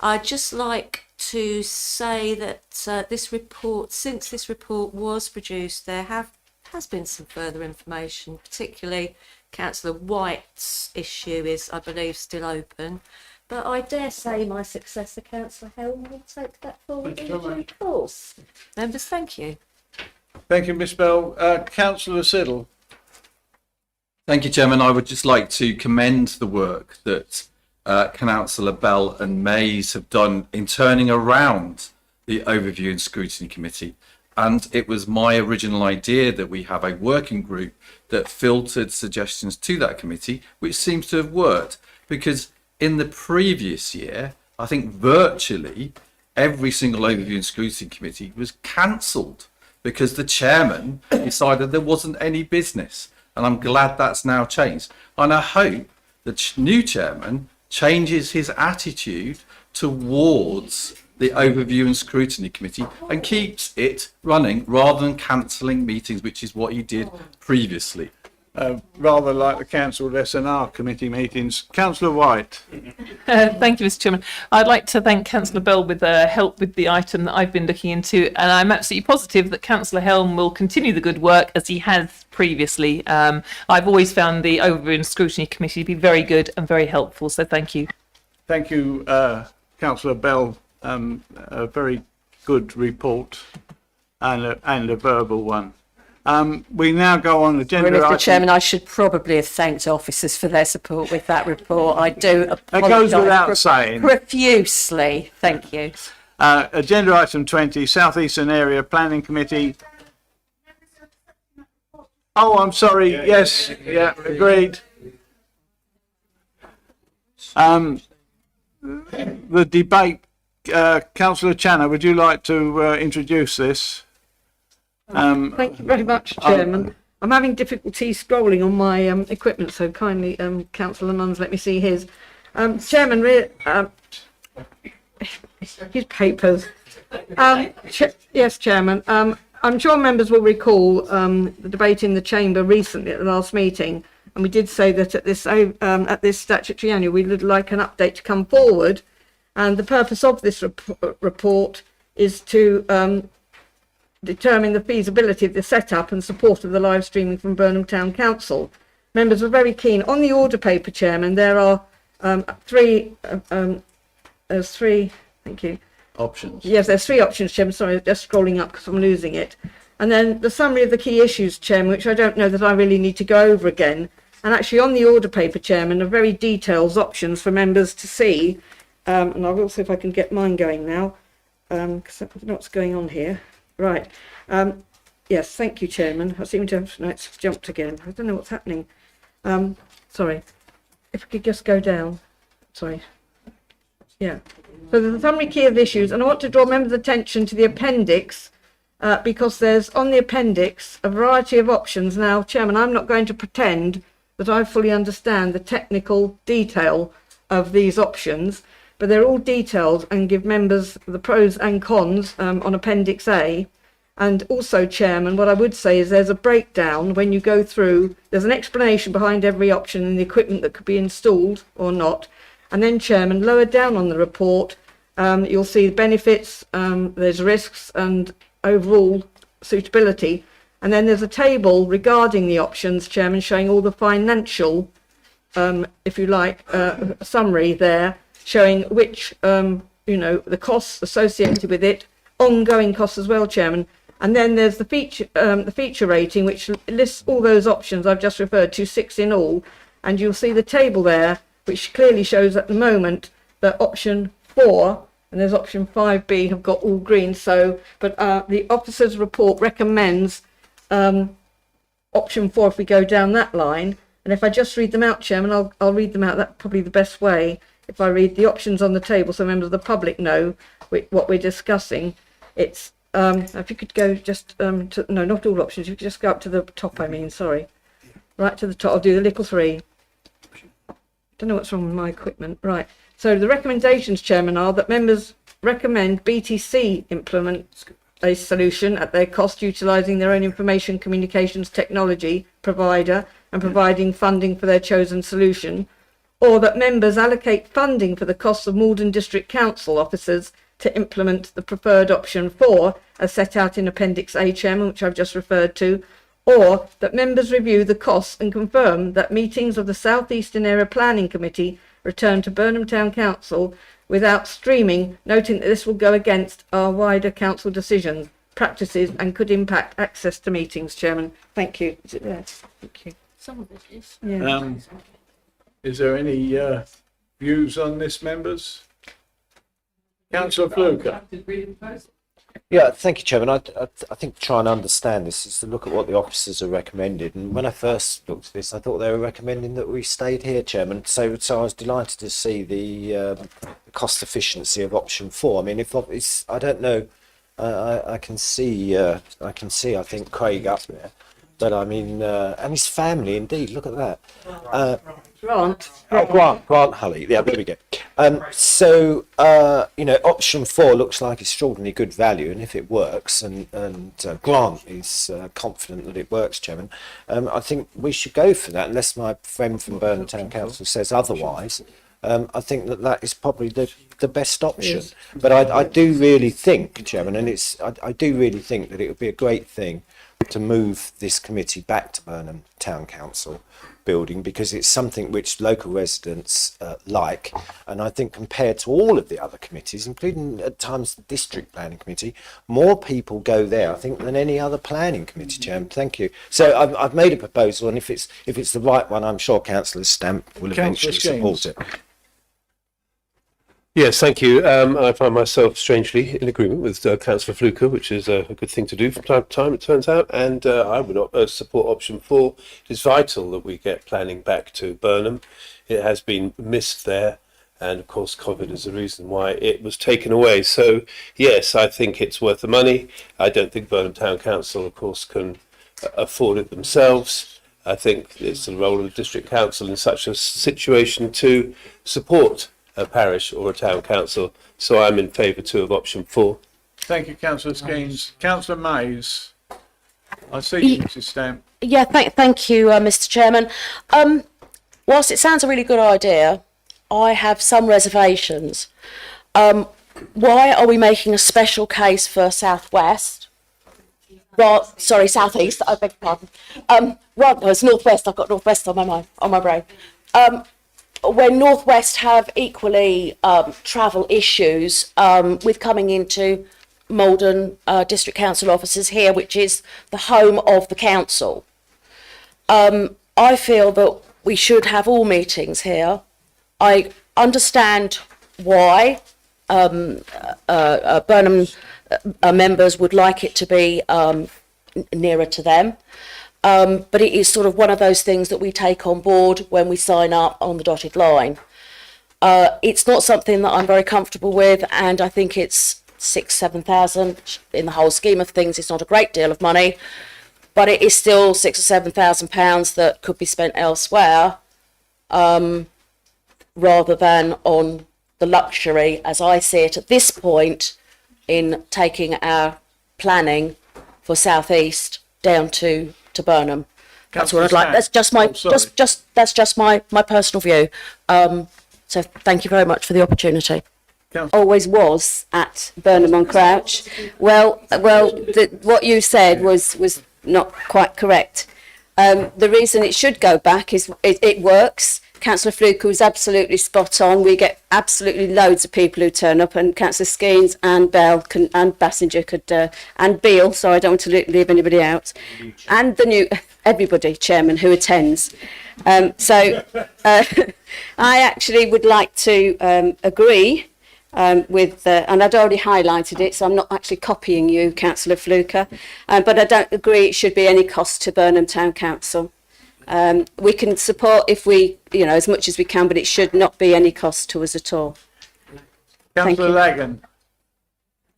I'd just like to say that this report, since this report was produced, there has been some further information, particularly Councillor White's issue is, I believe, still open. But I dare say my successor, Councillor Helm, will take that forward in due course. Members, thank you. Thank you, Miss Bell. Councillor Siddle. Thank you, Chairman. I would just like to commend the work that Councillor Bell and Mays have done in turning around the Overview and Scrutiny Committee. And it was my original idea that we have a working group that filtered suggestions to that committee, which seems to have worked. Because in the previous year, I think virtually every single Overview and Scrutiny Committee was cancelled because the chairman decided there wasn't any business. And I'm glad that's now changed. And I hope the new chairman changes his attitude towards the Overview and Scrutiny Committee and keeps it running rather than cancelling meetings, which is what he did previously. Rather like the council S&R committee meetings. Councillor White. Thank you, Mr. Chairman. I'd like to thank Councillor Bell with help with the item that I've been looking into, and I'm absolutely positive that Councillor Helm will continue the good work as he has previously. I've always found the Overview and Scrutiny Committee to be very good and very helpful, so thank you. Thank you, Councillor Bell. A very good report and a verbal one. We now go on agenda Mr. item. Chairman, I should probably have thanked officers for their support with that report. I do apologise. That goes without saying. Profusely. Thank you. Agenda item 20, South Eastern Area Planning Committee. Oh, I'm sorry. Yes, yeah, agreed. The debate. Councillor Channer, would you like to introduce this? Thank you very much, Chairman. I'm having difficulty scrolling on my equipment, so kindly, Councillor Nuns, let me see his. Chairman, his papers. Yes, Chairman. I'm sure members will recall the debate in the Chamber recently at the last meeting, and we did say that at this statutory annual we would like an update to come forward. And the purpose of this report is to determine the feasibility of the setup and support of the live streaming from Burnham Town Council. Members were very keen. On the order paper, Chairman, there are three, thank you. Options. Yes, there's three options, Chairman. Sorry, just scrolling up because I'm losing it. And then the summary of the key issues, Chairman, which I don't know that I really need to go over again. And actually on the order paper, Chairman, are very detailed options for members to see. And I will see if I can get mine going now, because I don't know what's going on here. Right. Yes, thank you, Chairman. I seem to have, no, it's jumped again. I don't know what's happening. Sorry. If we could just go down. Sorry. Yeah. So there's a summary key of issues, and I want to draw members' attention to the appendix, because there's on the appendix a variety of options. Now, Chairman, I'm not going to pretend that I fully understand the technical detail of these options, but they're all detailed and give members the pros and cons on Appendix A. And also, Chairman, what I would say is there's a breakdown when you go through. There's an explanation behind every option and the equipment that could be installed or not. And then, Chairman, lower down on the report, you'll see benefits, there's risks and overall suitability. And then there's a table regarding the options, Chairman, showing all the financial, if you like, summary there, showing which, the costs associated with it, ongoing costs as well, Chairman. And then there's the feature rating, which lists all those options I've just referred to, 6 in all. And you'll see the table there, which clearly shows at the moment that option 4 and there's option 5B have got all green. So, but the officer's report recommends option 4 if we go down that line. And if I just read them out, Chairman, I'll read them out. That's probably the best way. If I read the options on the table so members of the public know what we're discussing. It's, if you could go just, no, not all options, you could just go up to the top, sorry. Right to the top, I'll do the little 3. don't know what's wrong with my equipment. Right. So the recommendations, Chairman, are that members recommend BTC implement a solution at their cost, utilising their own information communications technology provider and providing funding for their chosen solution, or that members allocate funding for the costs of Malden District Council officers to implement the preferred option 4 as set out in Appendix A, Chairman, which I've just referred to, or that members review the costs and confirm that meetings of the South Eastern Area Planning Committee return to Burnham Town Council without streaming, noting that this will go against our wider council decisions, practices and could impact access to meetings, Chairman. Thank you. Is it there? Thank you. Some of it is. Yeah. Is there any views on this, members? Councillor Fluker. Yeah, thank you, Chairman. I think to try and understand this is to look at what the officers are recommended. And when I first looked at this, I thought they were recommending that we stayed here, Chairman. So I was delighted to see the cost efficiency of option 4. I mean, if it's, I don't know, I can see, I think Craig up there. But I mean, and his family, indeed. Look at that. Grant. Grant Hulley. Yeah, there we go. So, option 4 looks like extraordinarily good value, and if it works, and Grant is confident that it works, Chairman, I think we should go for that, unless my friend from Burnham Town Council says otherwise. I think that is probably the best option. Yes. But I do really think, Chairman, and I do really think that it would be a great thing to move this committee back to Burnham Town Council building, because it's something which local residents like, and I think compared to all of the other committees, including at times the district planning committee, more people go there, I think, than any other planning committee, Chairman. Thank you. So I've made a proposal, and if it's the right one, I'm sure Councillor Stamp will eventually support it. Yes, thank you. I find myself strangely in agreement with Councillor Fluker, which is a good thing to do from time to time, it turns out, and I would support option 4. It is vital that we get planning back to Burnham. It has been missed there, and of course COVID is the reason why it was taken away. So yes, I think it's worth the money. I don't think Burnham Town Council, of course, can afford it themselves. I think it's the role of the District Council in such a situation to support a parish or a town council, so I'm in favour too of option 4. Thank you, Councillor Skeens. Councillor Mays. I see you, Mrs. Stamp. Yeah, thank you, Mr. Chairman. Whilst it sounds a really good idea, I have some reservations. Why are we making a special case for South West? South East. I beg your pardon. No, it's North West. I've got North West on my mind, on my brain. When North West have equally travel issues with coming into Malden District Council offices here, which is the home of the council. I feel that we should have all meetings here. I understand why Burnham members would like it to be nearer to them. But it is sort of one of those things that we take on board when we sign up on the dotted line. It's not something that I'm very comfortable with, and I think it's 6,000-7,000 in the whole scheme of things. It's not a great deal of money, but it is still £6,000 or £7,000 that could be spent elsewhere, rather than on the luxury, as I see it at this point, in taking our planning for South East down to Burnham. That's what I'd like. That's just my that's just my personal view. So thank you very much for the opportunity. Always was at Burnham on Crouch. Well, what you said was not quite correct. The reason it should go back is it works. Councillor Fluker was absolutely spot on. We get absolutely loads of people who turn up, and Councillor Skeens and Bell and Bassinger and Beale, so I don't want to leave anybody out, and everybody, Chairman, who attends. I actually would like to agree with, and I'd already highlighted it, so I'm not actually copying you, Councillor Fluker, but I don't agree it should be any cost to Burnham Town Council. We can support if we, as much as we can, but it should not be any cost to us at all. Councillor Lagan.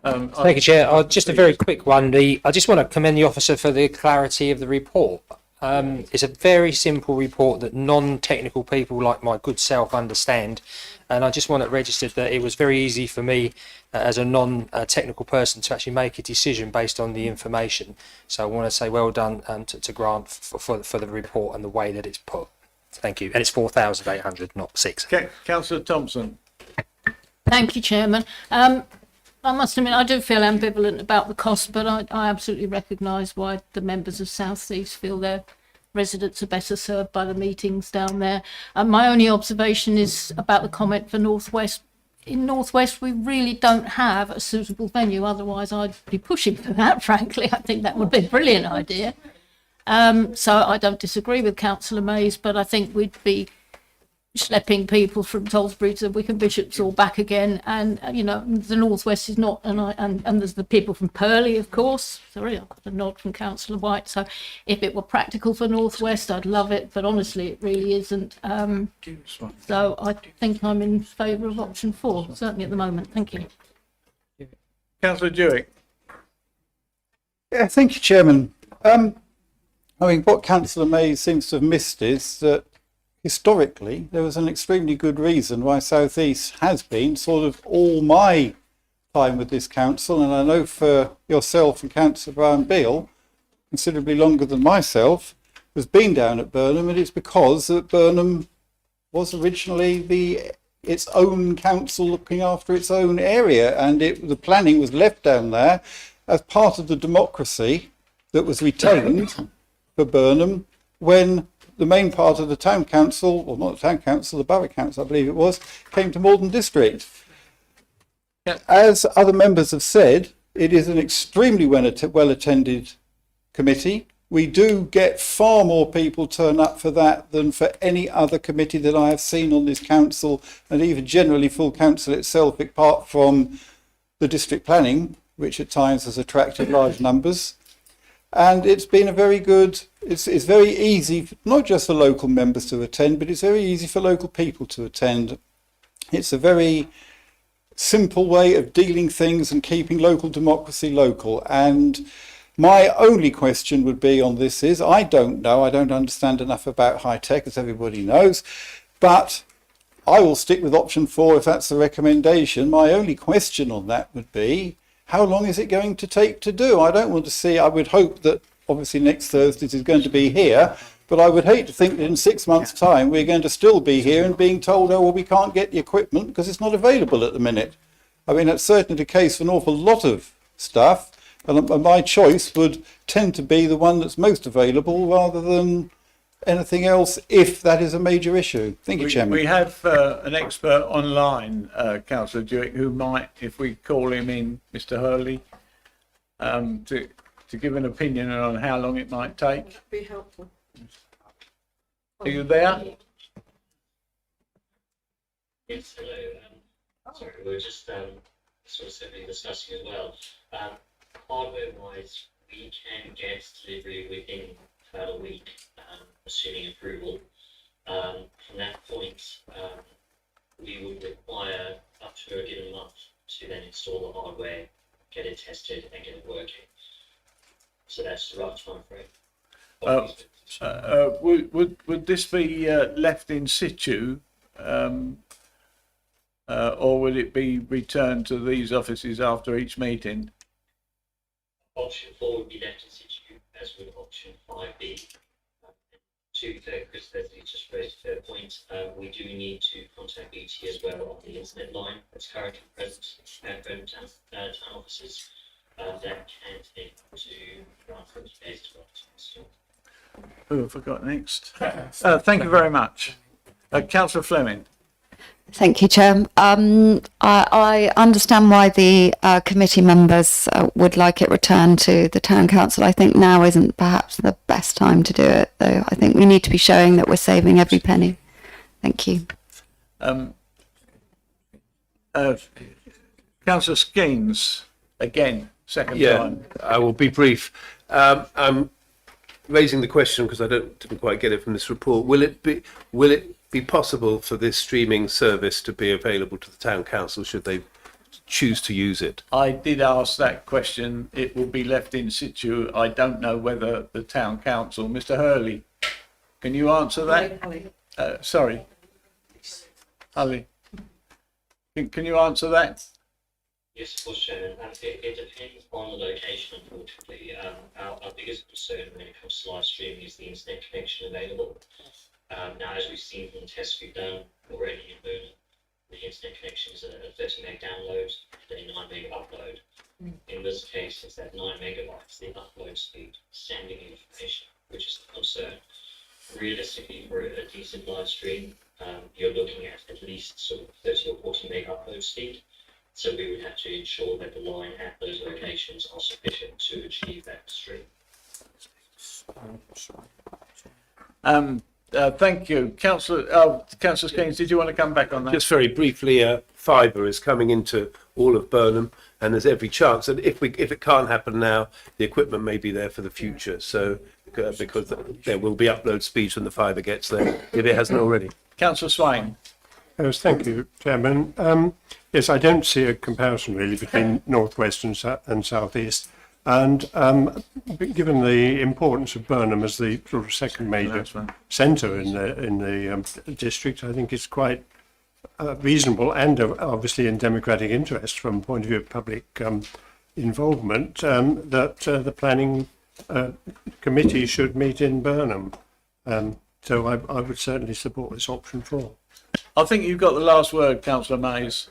Thank you, Chair. Just a very quick one. I just want to commend the officer for the clarity of the report. It's a very simple report that non-technical people like my good self understand, and I just want it registered that it was very easy for me as a non-technical person to actually make a decision based on the information. So I want to say well done to Grant for the report and the way that it's put. Thank you. And it's 4,800, not 6. Councillor Thompson. Thank you, Chairman. I must admit, I do feel ambivalent about the cost, but I absolutely recognise why the members of South East feel their residents are better served by the meetings down there. My only observation is about the comment for North West. In North West, we really don't have a suitable venue. Otherwise, I'd be pushing for that, frankly. I think that would be a brilliant idea. So I don't disagree with Councillor Mays, but I think we'd be schlepping people from Salisbury to Wickham Bishops or back again, and you know the Northwest is not, and there's the people from Purley, of course. Sorry, I got a nod from Councillor White. So if it were practical for Northwest, I'd love it, but honestly, it really isn't. So I think I'm in favour of option 4, certainly at the moment. Thank you. Councillor Dewick. Yeah, thank you, Chairman. I mean, what Councillor Mays seems to have missed is that historically, there was an extremely good reason why South East has been sort of all my time with this council, and I know for yourself and Councillor Brown Beale, considerably longer than myself, has been down at Burnham, and it's because that Burnham was originally its own council looking after its own area, and the planning was left down there as part of the democracy that was retained for Burnham when the main part of the town council, or not the town council, the borough council, I believe it was, came to Malden District. As other members have said, it is an extremely well attended committee. We do get far more people turn up for that than for any other committee that I have seen on this council, and even generally full council itself, apart from the district planning, which at times has attracted large numbers. And it's been a very good, it's very easy, not just for local members to attend, but it's very easy for local people to attend. It's a very simple way of dealing things and keeping local democracy local. And my only question would be on this is, I don't know, I don't understand enough about high tech, as everybody knows, but I will stick with option 4 if that's the recommendation. My only question on that would be, how long is it going to take to do? I don't want to see, I would hope that obviously next Thursday is going to be here, but I would hate to think that in 6 months' time we're going to still be here and being told, oh, well, we can't get the equipment because it's not available at the minute. I mean, that's certainly the case for an awful lot of stuff, and my choice would tend to be the one that's most available rather than anything else, if that is a major issue. Thank you, Chairman. We have an expert online, Councillor Dewick, who might, if we call him in, Mr. Hurley, to give an opinion on how long it might take. That'd be helpful. Are you there? Yes, hello. Sorry, we were just sort of simply discussing as well. Hardware-wise, we can get delivery within about a week, assuming approval. From that point, we would require up to a given month to then install the hardware, get it tested, and get it working. So that's the rough time frame. Would this be left in situ, or would it be returned to these offices after each meeting? Option 4 would be left in situ, as would option 5B. To because Leslie just raised a fair point, we do need to contact BT as well on the internet line that's currently present at town offices. That can take up to around 40 days as well. Who have I got next? Thank you very much. Councillor Fleming. Thank you, Chair. I understand why the committee members would like it returned to the Town Council. I think now isn't perhaps the best time to do it, though. I think we need to be showing that we're saving every penny. Thank you. Councillor Skeens, again, second time. I will be brief. I'm raising the question because I didn't quite get it from this report. Will it be possible for this streaming service to be available to the Town Council should they choose to use it. I did ask that question. It will be left in situ. I don't know whether the town council, Mr. Hurley, can you answer that? Sorry. Ali, can you answer that? Yes, of course, Chairman. It depends on the location, unfortunately. Our biggest concern when it comes to live streaming is the internet connection available. Now, as we've seen from the tests we've done already in Burnham, the internet connection is a 30 meg download and a 9 meg upload. In this case, it's that 9 megabytes, the upload speed, sending information, which is the concern. Realistically, for a decent live stream, you're looking at least sort of 30 or 40 meg upload speed. So we would have to ensure that the line at those locations are sufficient to achieve that stream. Thank you. Councillor Skeens, did you want to come back on that? Just very briefly, fibre is coming into all of Burnham, and there's every chance that if it can't happen now, the equipment may be there for the future. So because there will be upload speeds when the fibre gets there, if it hasn't already. Councillor Swain. Yes, thank you, Chairman. Yes, I don't see a comparison really between North West and South East. And given the importance of Burnham as the sort of second major centre in the district, I think it's quite reasonable and obviously in democratic interest from the point of view of public involvement that the planning committee should meet in Burnham. So I would certainly support this option 4. I think you've got the last word, Councillor Mays.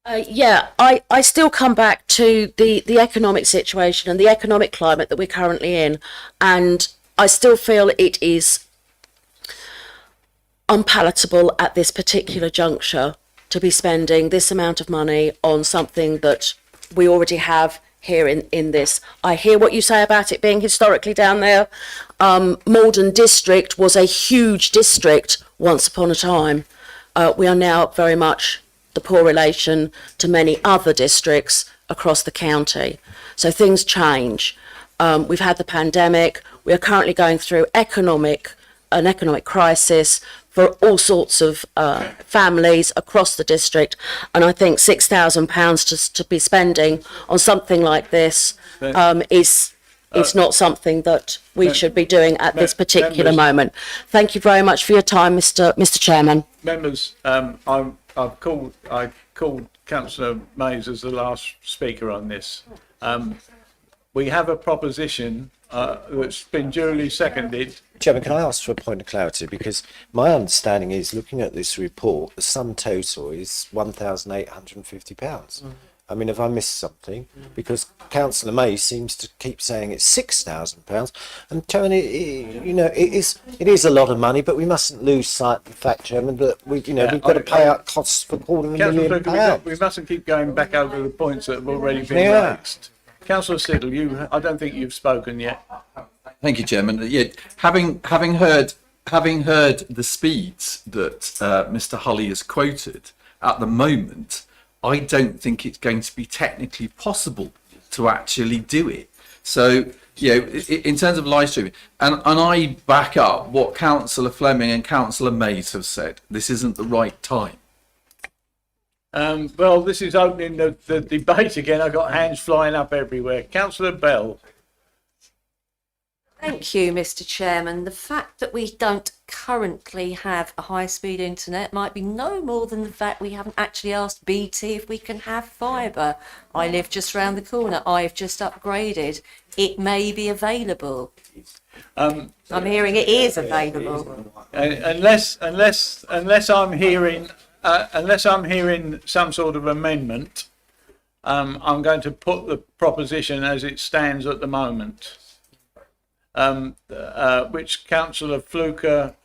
I still come back to the economic situation and the economic climate that we're currently in, and I still feel it is unpalatable at this particular juncture to be spending this amount of money on something that we already have here in this. I hear what you say about it being historically down there. Malden district was a huge district once upon a time. We are now very much the poor relation to many other districts across the county. So things change. We've had the pandemic. We are currently going through an economic crisis for all sorts of families across the district. And I think £6,000 just to be spending on something like this is not something that we should be doing at this particular moment. Thank you very much for your time, Mr. Chairman. Members, I called Councillor Mays as the last speaker on this. We have a proposition that's been duly seconded. Chairman, can I ask for a point of clarity? Because my understanding is, looking at this report, the sum total is £1,850. I mean, have I missed something? Because Councillor May seems to keep saying it's £6,000. And Chairman, it is a lot of money, but we mustn't lose sight of the fact, Chairman, that we've got to pay out costs for £250,000. We mustn't keep going back over the points that have already been raised. Councillor Siddle, I don't think you've spoken yet. Thank you, Chairman. Yeah, having heard the speeds that Mr. Hulley has quoted at the moment, I don't think it's going to be technically possible to actually do it. So, in terms of live streaming, and I back up what Councillor Fleming and Councillor Mays have said. This isn't the right time. Well, this is opening the debate again. I've got hands flying up everywhere. Councillor Bell. Thank you, Mr. Chairman. The fact that we don't currently have a high-speed internet might be no more than the fact we haven't actually asked BT if we can have fibre. I live just round the corner. I've just upgraded. It may be available. I'm hearing it is available. Unless I'm hearing some sort of amendment, I'm going to put the proposition as it stands at the moment. Which Councillor Fluker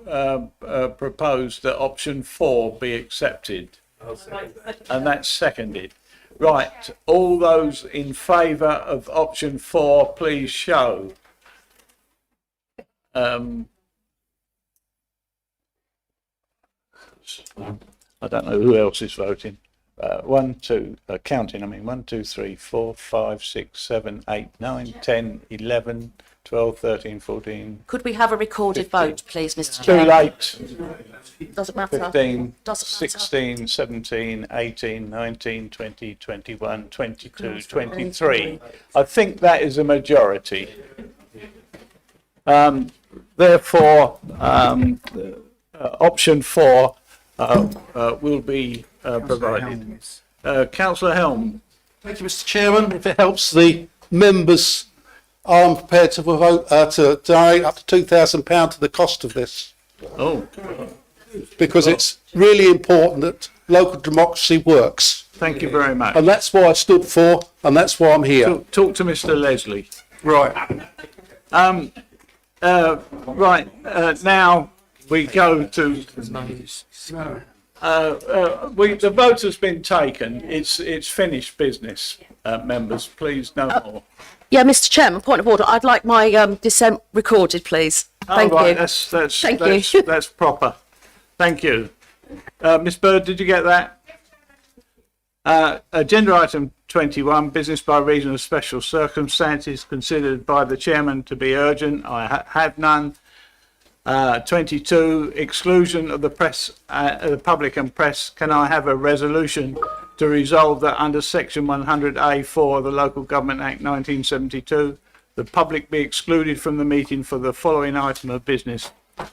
proposed that option 4 be accepted. And that's seconded. Right, all those in favour of option 4, please show. I don't know who else is voting. 1, 2, counting, 1, 2, 3, 4, 5, 6, 7, 8, 9, 10, 11, 12, 13, 14. Could we have a recorded 15. vote, please, Mr. Too Chair? late. Doesn't matter. 15, Doesn't matter. 16, 17, 18, 19, 20, 21, 22, 23. I think that is a majority. Therefore, option 4 will be provided. Councillor Helm. Thank you, Mr. Chairman. If it helps the members, I'm prepared to vote to donate up to £2,000 to the cost of this. Oh. Because it's really important that local democracy works. Thank you very much. And that's what I stood for, and that's why I'm here. Talk to Mr. Leslie. Right. Now we go to. The vote has been taken. It's finished business. Members, please no more. Yeah, Mr. Chairman, point of order. I'd like my dissent recorded, please. Thank you. That's proper. Thank you. Miss Bird, did you get that? Agenda item 21, business by reason of special circumstances considered by the chairman to be urgent. I had none. 22, exclusion of the press, the public and press. Can I have a resolution to resolve that under section 100A4 of the Local Government Act 1972, the public be excluded from the meeting for the following item of business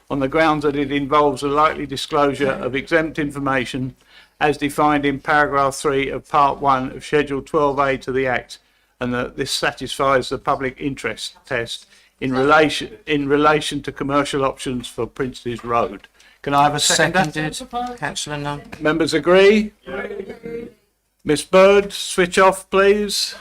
on the grounds that it involves a likely disclosure of exempt information as defined in paragraph 3 of part 1 of schedule 12A to the Act, and that this satisfies the public interest test in relation to commercial options for Prince's Road. Can I have a seconder? Seconded. Councillor Nunn. Members agree? Miss Bird, switch off, please.